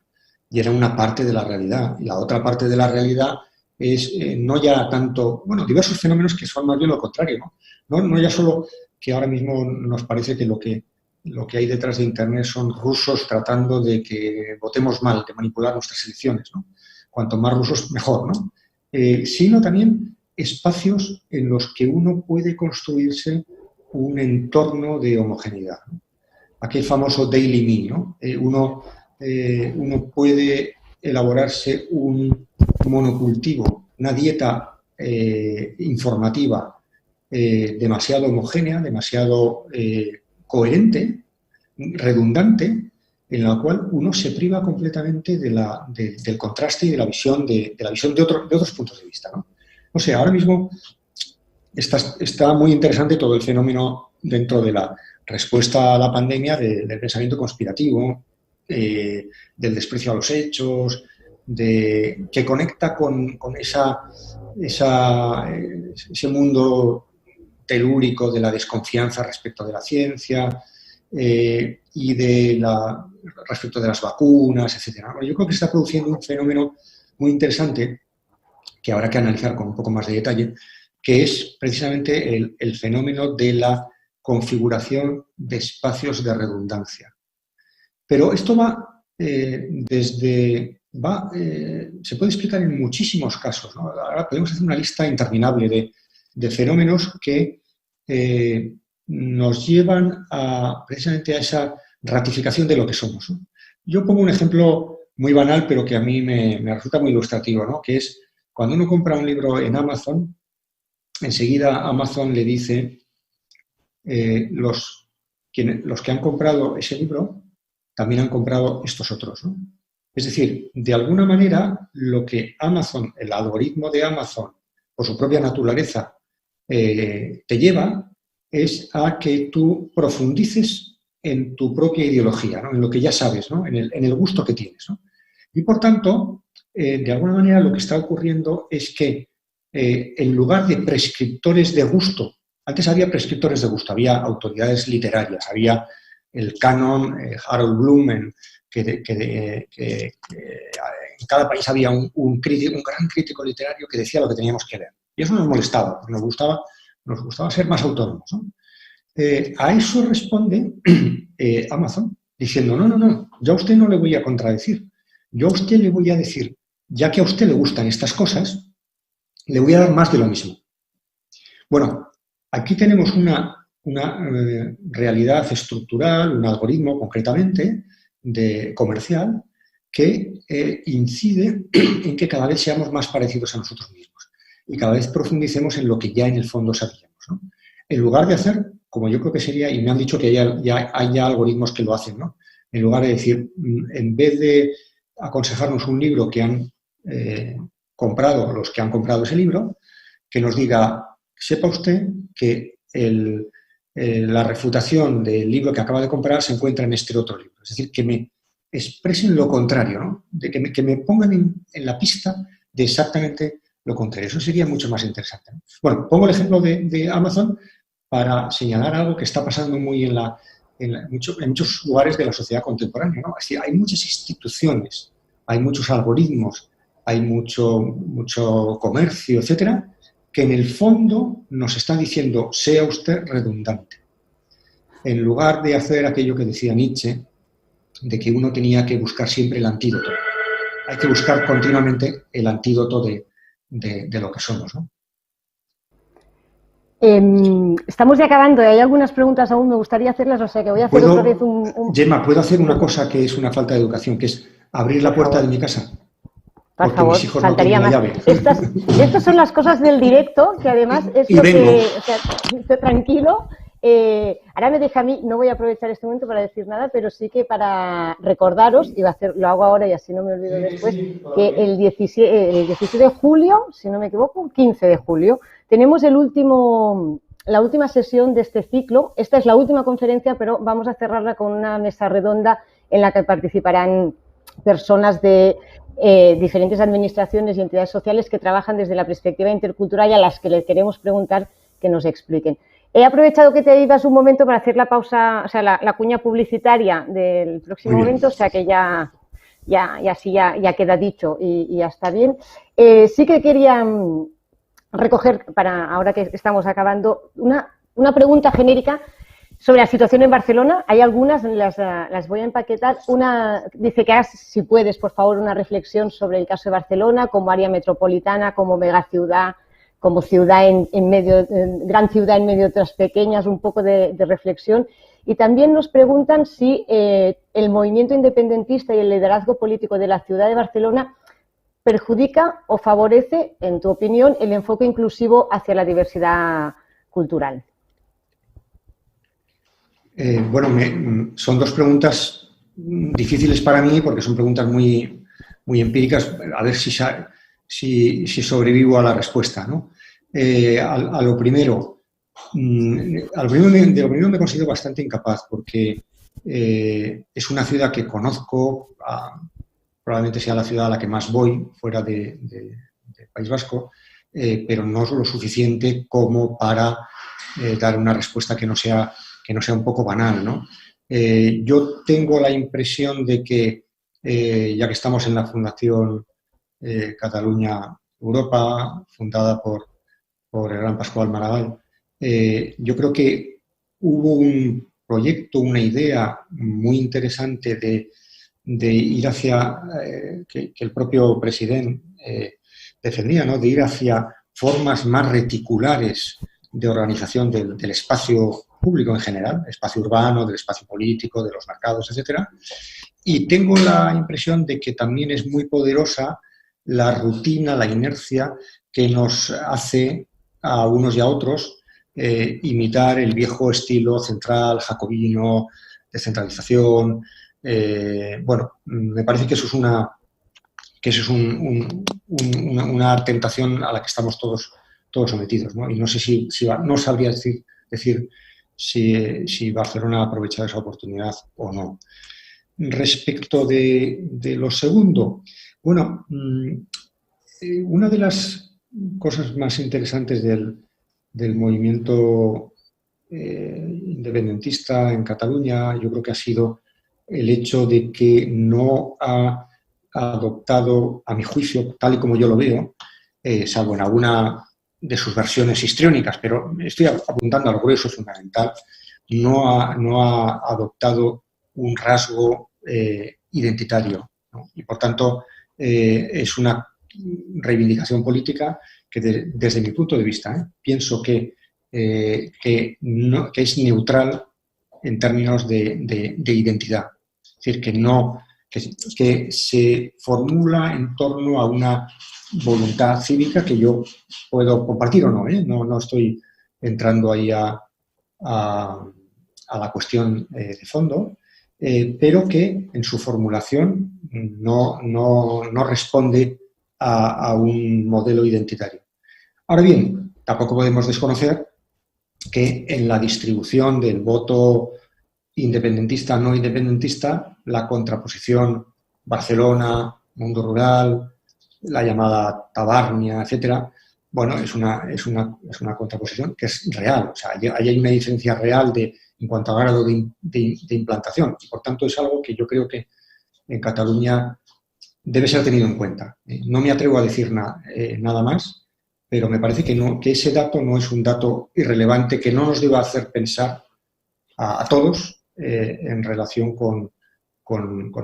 y era una parte de la realidad. Y la otra parte de la realidad es no ya tanto, bueno, diversos fenómenos que son más bien lo contrario, ¿no? No ya solo que ahora mismo nos parece que lo que hay detrás de Internet son rusos tratando de que votemos mal, de manipular nuestras elecciones, ¿no? Cuanto más rusos, mejor, ¿no? Sino también espacios en los que uno puede construirse un entorno de homogeneidad, ¿no? Aquel famoso Daily Me, ¿no? Uno puede elaborarse un monocultivo, una dieta informativa demasiado homogénea, demasiado coherente, redundante, en la cual uno se priva completamente del contraste y de la visión de otros puntos de vista, ¿no? O sea, ahora mismo está muy interesante todo el fenómeno dentro de la respuesta a la pandemia del pensamiento conspirativo, del desprecio a los hechos, que conecta con ese mundo telúrico de la desconfianza respecto de la ciencia y respecto de las vacunas, etc. Yo creo que se está produciendo un fenómeno muy interesante que habrá que analizar con un poco más de detalle, que es precisamente el fenómeno de la configuración de espacios de redundancia. Pero esto se puede explicar en muchísimos casos, ¿no? Ahora podemos hacer una lista interminable de fenómenos que nos llevan precisamente a esa ratificación de lo que somos, ¿no? Yo pongo un ejemplo muy banal, pero que a mí me resulta muy ilustrativo, ¿no? Que es cuando uno compra un libro en Amazon, enseguida Amazon le dice los que han comprado ese libro también han comprado estos otros, ¿no? Es decir, de alguna manera lo que Amazon, el algoritmo de Amazon, por su propia naturaleza, te lleva es a que tú profundices en tu propia ideología, ¿no? En lo que ya sabes, ¿no? En el gusto que tienes, ¿no? Y por tanto, de alguna manera lo que está ocurriendo es que en lugar de prescriptores de gusto, antes había prescriptores de gusto, había autoridades literarias, había el canon, Harold Bloom, que en cada país había un gran crítico literario que decía lo que teníamos que leer. Y eso nos molestaba, porque nos gustaba ser más autónomos, ¿no? A eso responde Amazon diciendo, no, yo a usted no le voy a contradecir. Yo a usted le voy a decir, ya que a usted le gustan estas cosas, le voy a dar más de lo mismo. Bueno, Aquí tenemos una realidad estructural, un algoritmo concretamente comercial que incide en que cada vez seamos más parecidos a nosotros mismos y cada vez profundicemos en lo que ya en el fondo sabíamos, ¿no? En lugar de hacer, como yo creo que sería, y me han dicho que hay ya algoritmos que lo hacen, ¿no? En lugar de decir, en vez de aconsejarnos un libro que han comprado los que han comprado ese libro, que nos diga, sepa usted que la refutación del libro que acaba de comprar se encuentra en este otro libro. Es decir, que me expresen lo contrario, ¿no? Que me pongan en la pista de exactamente lo contrario. Eso sería mucho más interesante, ¿no? Bueno, pongo el ejemplo de Amazon para señalar algo que está pasando muy en muchos lugares de la sociedad contemporánea, ¿no? Es decir, hay muchas instituciones, hay muchos algoritmos, hay mucho comercio, etcétera, que en el fondo nos están diciendo, sea usted redundante. En lugar de hacer aquello que decía Nietzsche, de que uno tenía que buscar siempre el antídoto. Hay que buscar continuamente el antídoto de lo que somos, ¿no?
Estamos ya acabando y hay algunas preguntas aún, me gustaría hacerlas, o sea que voy a hacer otra vez
Gemma, ¿puedo hacer una cosa que es una falta de educación, que es abrir la puerta de mi casa?
Por
Porque
favor,
mis hijos
faltaría
no
más.
tienen la llave.
Estas son las cosas del directo, que además es lo que... O sea, estoy tranquilo. Ahora me deja a mí, no voy a aprovechar este momento para decir nada, pero sí que para recordaros, lo hago ahora y así no me olvido después, que el 17 de julio, si no me equivoco, 15 de julio, tenemos la última sesión de este ciclo. Esta es la última conferencia, pero vamos a cerrarla con una mesa redonda en la que participarán personas de diferentes administraciones y entidades sociales que trabajan desde la perspectiva intercultural y a las que les queremos preguntar que nos expliquen. He aprovechado que te ibas un momento para hacer la pausa, o sea, la cuña publicitaria del próximo momento, o sea que ya queda dicho y ya está bien. Sí que quería recoger, para ahora que estamos acabando, una pregunta genérica sobre la situación en Barcelona. Hay algunas, las voy a empaquetar. Una dice que hagas, si puedes, por favor, una reflexión sobre el caso de Barcelona como área metropolitana, como megaciudad, como ciudad gran ciudad en medio de otras pequeñas, un poco de reflexión. Y también nos preguntan si el movimiento independentista y el liderazgo político de la ciudad de Barcelona perjudica o favorece, en tu opinión, el enfoque inclusivo hacia la diversidad cultural.
Bueno, son dos preguntas difíciles para mí porque son preguntas muy, muy empíricas. A ver si sobrevivo a la respuesta, ¿no? A lo primero me considero bastante incapaz porque es una ciudad que conozco, probablemente sea la ciudad a la que más voy fuera del País Vasco, pero no es lo suficiente como para dar una respuesta que no sea un poco banal, ¿no? Yo tengo la impresión de que, ya que estamos en la Fundación Catalunya Europa, fundada por el gran Pascual Maragall, yo creo que hubo un proyecto, una idea muy interesante de ir hacia, que el propio presidente defendía, ¿no? De ir hacia formas más reticulares de organización del espacio público en general, espacio urbano, del espacio político, de los mercados, etcétera. Y tengo la impresión de que también es muy poderosa la rutina, la inercia que nos hace a unos y a otros imitar el viejo estilo central, jacobino, descentralización. Bueno, me parece que eso es una tentación a la que estamos todos sometidos, ¿no? Y no sé no sabría decir si Barcelona ha aprovechado esa oportunidad o no. Respecto de lo segundo, bueno, una de las cosas más interesantes del movimiento independentista en Cataluña, yo creo que ha sido el hecho de que no ha adoptado, a mi juicio, tal y como yo lo veo, salvo en alguna de sus versiones histriónicas, pero estoy apuntando al grueso fundamental, no ha adoptado un rasgo identitario, ¿no? Y por tanto es una reivindicación política que desde mi punto de vista pienso que que es neutral en términos de identidad. Es decir, que se formula en torno a una voluntad cívica que yo puedo compartir o no, no estoy entrando ahí a la cuestión de fondo, pero que en su formulación no responde a un modelo identitario. Ahora bien, tampoco podemos desconocer que en la distribución del voto independentista no independentista, la contraposición Barcelona, mundo rural, la llamada tabarnia, etcétera, bueno, es una contraposición que es real. O sea, hay una diferencia real en cuanto a grado de implantación. Y, por tanto, es algo que yo creo que en Cataluña debe ser tenido en cuenta. No me atrevo a decir nada más, pero me parece que ese dato no es un dato irrelevante que no nos deba hacer pensar a todos en relación con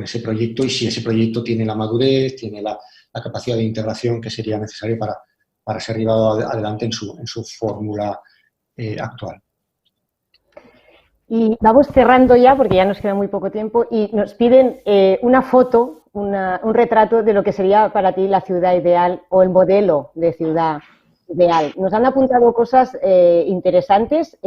ese proyecto y si ese proyecto tiene la madurez, tiene la capacidad de integración que sería necesaria para ser llevado adelante en su fórmula actual.
Y vamos cerrando ya, porque ya nos queda muy poco tiempo, y nos piden una foto, un retrato de lo que sería para ti la ciudad ideal o el modelo de ciudad ideal. Nos han apuntado cosas interesantes.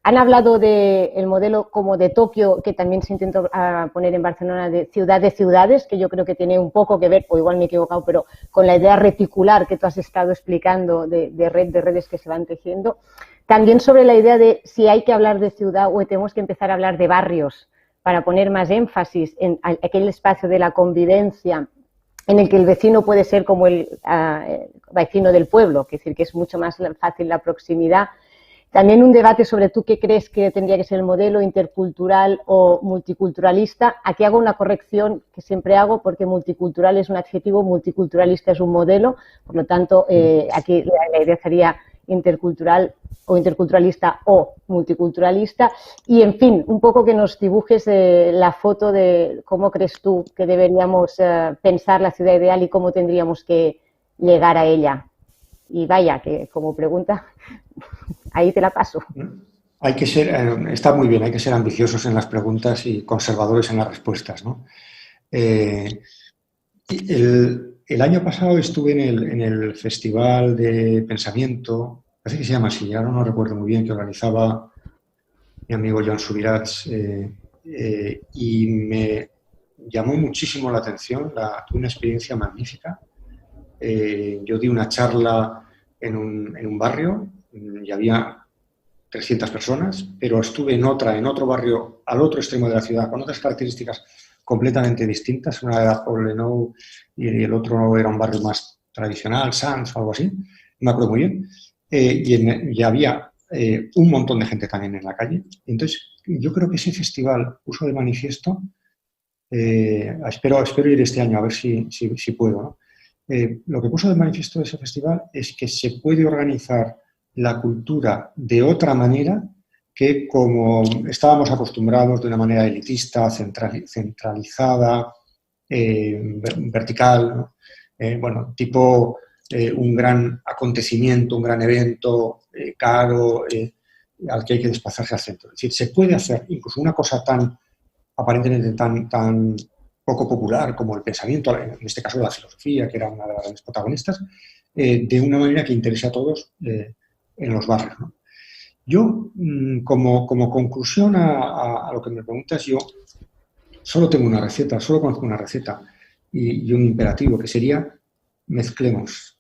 Han hablado del modelo como de Tokio, que también se intentó poner en Barcelona, de ciudad de ciudades, que yo creo que tiene un poco que ver, o igual me he equivocado, pero con la idea reticular que tú has estado explicando de redes que se van tejiendo. También sobre la idea de si hay que hablar de ciudad o tenemos que empezar a hablar de barrios para poner más énfasis en aquel espacio de la convivencia en el que el vecino puede ser como el vecino del pueblo, es decir, que es mucho más fácil la proximidad. También un debate sobre tú qué crees que tendría que ser el modelo intercultural o multiculturalista. Aquí hago una corrección que siempre hago porque multicultural es un adjetivo, multiculturalista es un modelo, por lo tanto aquí la idea sería intercultural o interculturalista o multiculturalista. Y en fin, un poco que nos dibujes la foto de cómo crees tú que deberíamos pensar la ciudad ideal y cómo tendríamos que llegar a ella. Y vaya, que como pregunta, ahí te la paso.
Hay que ser, está muy bien, hay que ser ambiciosos en las preguntas y conservadores en las respuestas, ¿no? El año pasado estuve en el Festival de Pensamiento, parece que se llama así, ahora no recuerdo muy bien, que organizaba mi amigo Joan Subirats, y me llamó muchísimo la atención, tuve una experiencia magnífica. Yo di una charla en un barrio y había 300 personas, pero estuve en otro barrio al otro extremo de la ciudad con otras características completamente distintas. Una era Poblenou y el otro era un barrio más tradicional, Sants o algo así, no me acuerdo muy bien. Y había un montón de gente también en la calle. Entonces, yo creo que ese festival puso de manifiesto, espero ir este año a ver si puedo, ¿no? Lo que puso de manifiesto de ese festival es que se puede organizar la cultura de otra manera que como estábamos acostumbrados, de una manera elitista, centralizada, vertical, ¿no? Bueno, tipo un gran acontecimiento, un gran evento caro, al que hay que desplazarse al centro. Es decir, se puede hacer incluso una cosa aparentemente tan poco popular como el pensamiento, en este caso la filosofía, que era una de las grandes protagonistas, de una manera que interese a todos en los barrios, ¿no? Yo, como conclusión a lo que me preguntas, yo solo tengo una receta, solo conozco una receta y un imperativo, que sería mezclemos.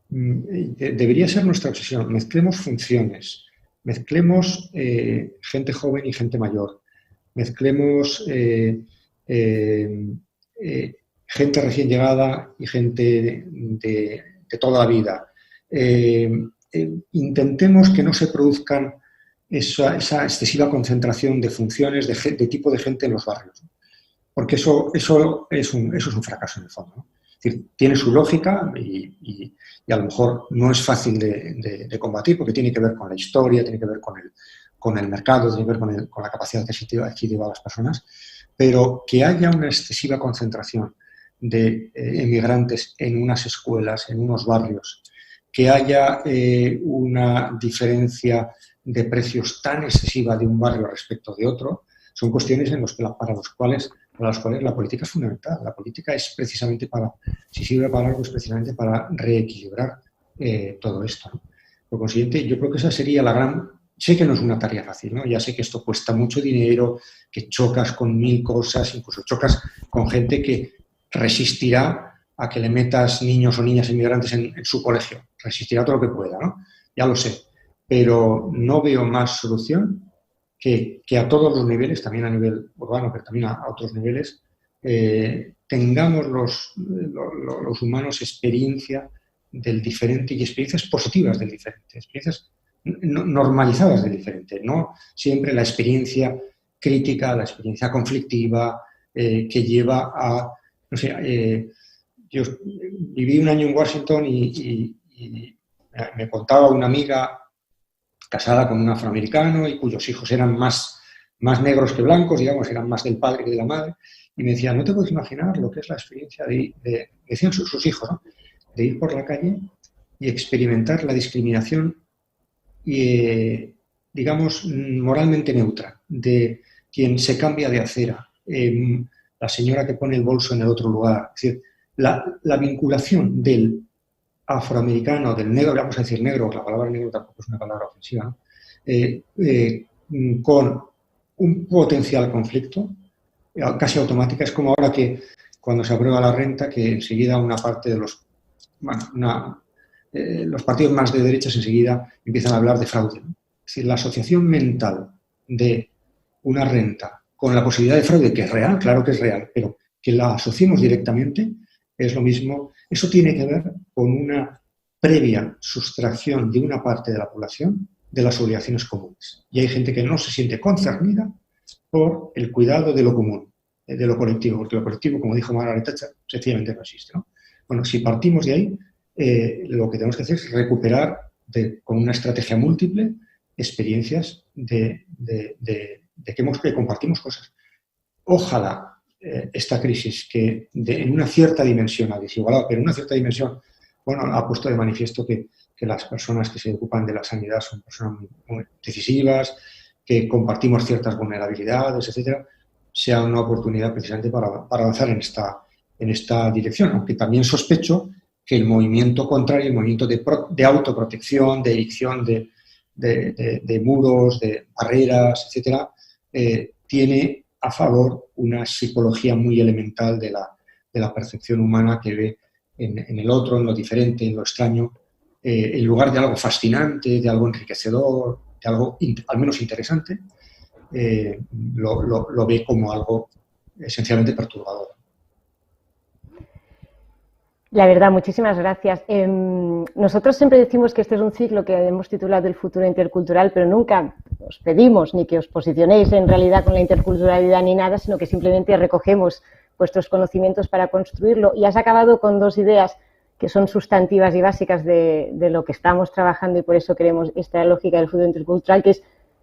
Debería ser nuestra obsesión, mezclemos funciones, mezclemos gente joven y gente mayor, mezclemos gente recién llegada y gente de toda la vida. Intentemos que no se produzcan esa excesiva concentración de funciones de tipo de gente en los barrios, porque eso es un fracaso en el fondo, ¿no? Es decir, tiene su lógica y a lo mejor no es fácil de combatir porque tiene que ver con la historia, tiene que ver con el mercado, tiene que ver con la capacidad adquisitiva de las personas, pero que haya una excesiva concentración de emigrantes en unas escuelas, en unos barrios, que haya una diferencia de precios tan excesiva de un barrio respecto de otro, son cuestiones para las cuales la política es fundamental. La política es precisamente si sirve para algo, es precisamente para reequilibrar todo esto, ¿no? Por consiguiente, yo creo que esa sería la gran... Sé que no es una tarea fácil, ¿no? Ya sé que esto cuesta mucho dinero, que chocas con 1000 cosas, incluso chocas con gente que resistirá a que le metas niños o niñas inmigrantes en su colegio. Resistirá todo lo que pueda, ¿no? Ya lo sé. Pero no veo más solución que a todos los niveles, también a nivel urbano, pero también a otros niveles, tengamos los humanos experiencia del diferente y experiencias positivas del diferente, experiencias normalizadas del diferente, no siempre la experiencia crítica, la experiencia conflictiva que lleva a, no sé, yo viví un año en Washington y me contaba una amiga casada con un afroamericano y cuyos hijos eran más negros que blancos, digamos, eran más del padre que de la madre, y me decía, no te puedes imaginar lo que es la experiencia decían sus hijos, ¿no?, de ir por la calle y experimentar la discriminación, digamos, moralmente neutra, de quien se cambia de acera, la señora que pone el bolso en el otro lugar. Es decir, la vinculación del afroamericano, del negro, vamos a decir negro, la palabra negro tampoco es una palabra ofensiva, ¿no?, con un potencial conflicto casi automática. Es como ahora que cuando se aprueba la renta, que enseguida una parte de los partidos más de derechas enseguida empiezan a hablar de fraude, ¿no? Es decir, la asociación mental de una renta con la posibilidad de fraude, que es real, claro que es real, pero que la asociemos directamente, es lo mismo. Eso tiene que ver con una previa sustracción de una parte de la población de las obligaciones comunes. Y hay gente que no se siente concernida por el cuidado de lo común, de lo colectivo, porque lo colectivo, como dijo Margaret Thatcher, sencillamente no existe, ¿no? Bueno, si partimos de ahí, lo que tenemos que hacer es recuperar con una estrategia múltiple experiencias de que compartimos cosas. Ojalá esta crisis, que en una cierta dimensión ha desigualado, pero en una cierta dimensión, bueno, ha puesto de manifiesto que las personas que se ocupan de la sanidad son personas muy decisivas, que compartimos ciertas vulnerabilidades, etcétera, sea una oportunidad precisamente para avanzar en esta dirección, aunque también sospecho que el movimiento contrario, el movimiento de autoprotección, de ericción de muros, de barreras, etcétera, tiene a favor una psicología muy elemental de la percepción humana que ve en el otro, en lo diferente, en lo extraño, en lugar de algo fascinante, de algo enriquecedor, de algo al menos interesante, lo ve como algo esencialmente perturbador.
La verdad, muchísimas gracias. Nosotros siempre decimos que este es un ciclo que hemos titulado El futuro intercultural, pero nunca os pedimos ni que os posicionéis en realidad con la interculturalidad ni nada, sino que simplemente recogemos vuestros conocimientos para construirlo. Y has acabado con dos ideas que son sustantivas y básicas de lo que estamos trabajando, y por eso queremos esta lógica del futuro intercultural, que es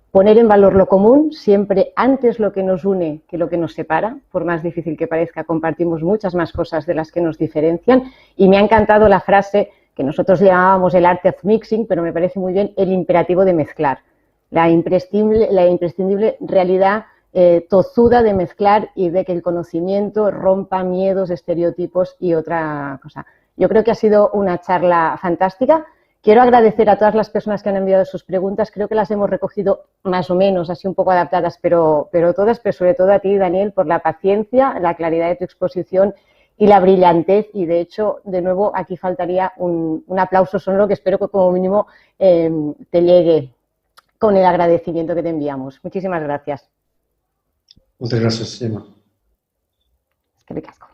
poner en valor lo común, siempre antes lo que nos une que lo que nos separa. Por más difícil que parezca, compartimos muchas más cosas de las que nos diferencian. Y me ha encantado la frase que nosotros llamábamos el art of mixing, pero me parece muy bien el imperativo de mezclar. La imprescindible realidad tozuda de mezclar y de que el conocimiento rompa miedos, estereotipos y otra cosa. Yo creo que ha sido una charla fantástica. Quiero agradecer a todas las personas que han enviado sus preguntas. Creo que las hemos recogido más o menos, así un poco adaptadas, pero todas, pero sobre todo a ti, Daniel, por la paciencia, la claridad de tu exposición y la brillantez. Y, de hecho, de nuevo, aquí faltaría un aplauso sonoro que espero que como mínimo te llegue con el agradecimiento que te enviamos. Muchísimas gracias.
Muchas gracias, Emma.
Es que ricasco.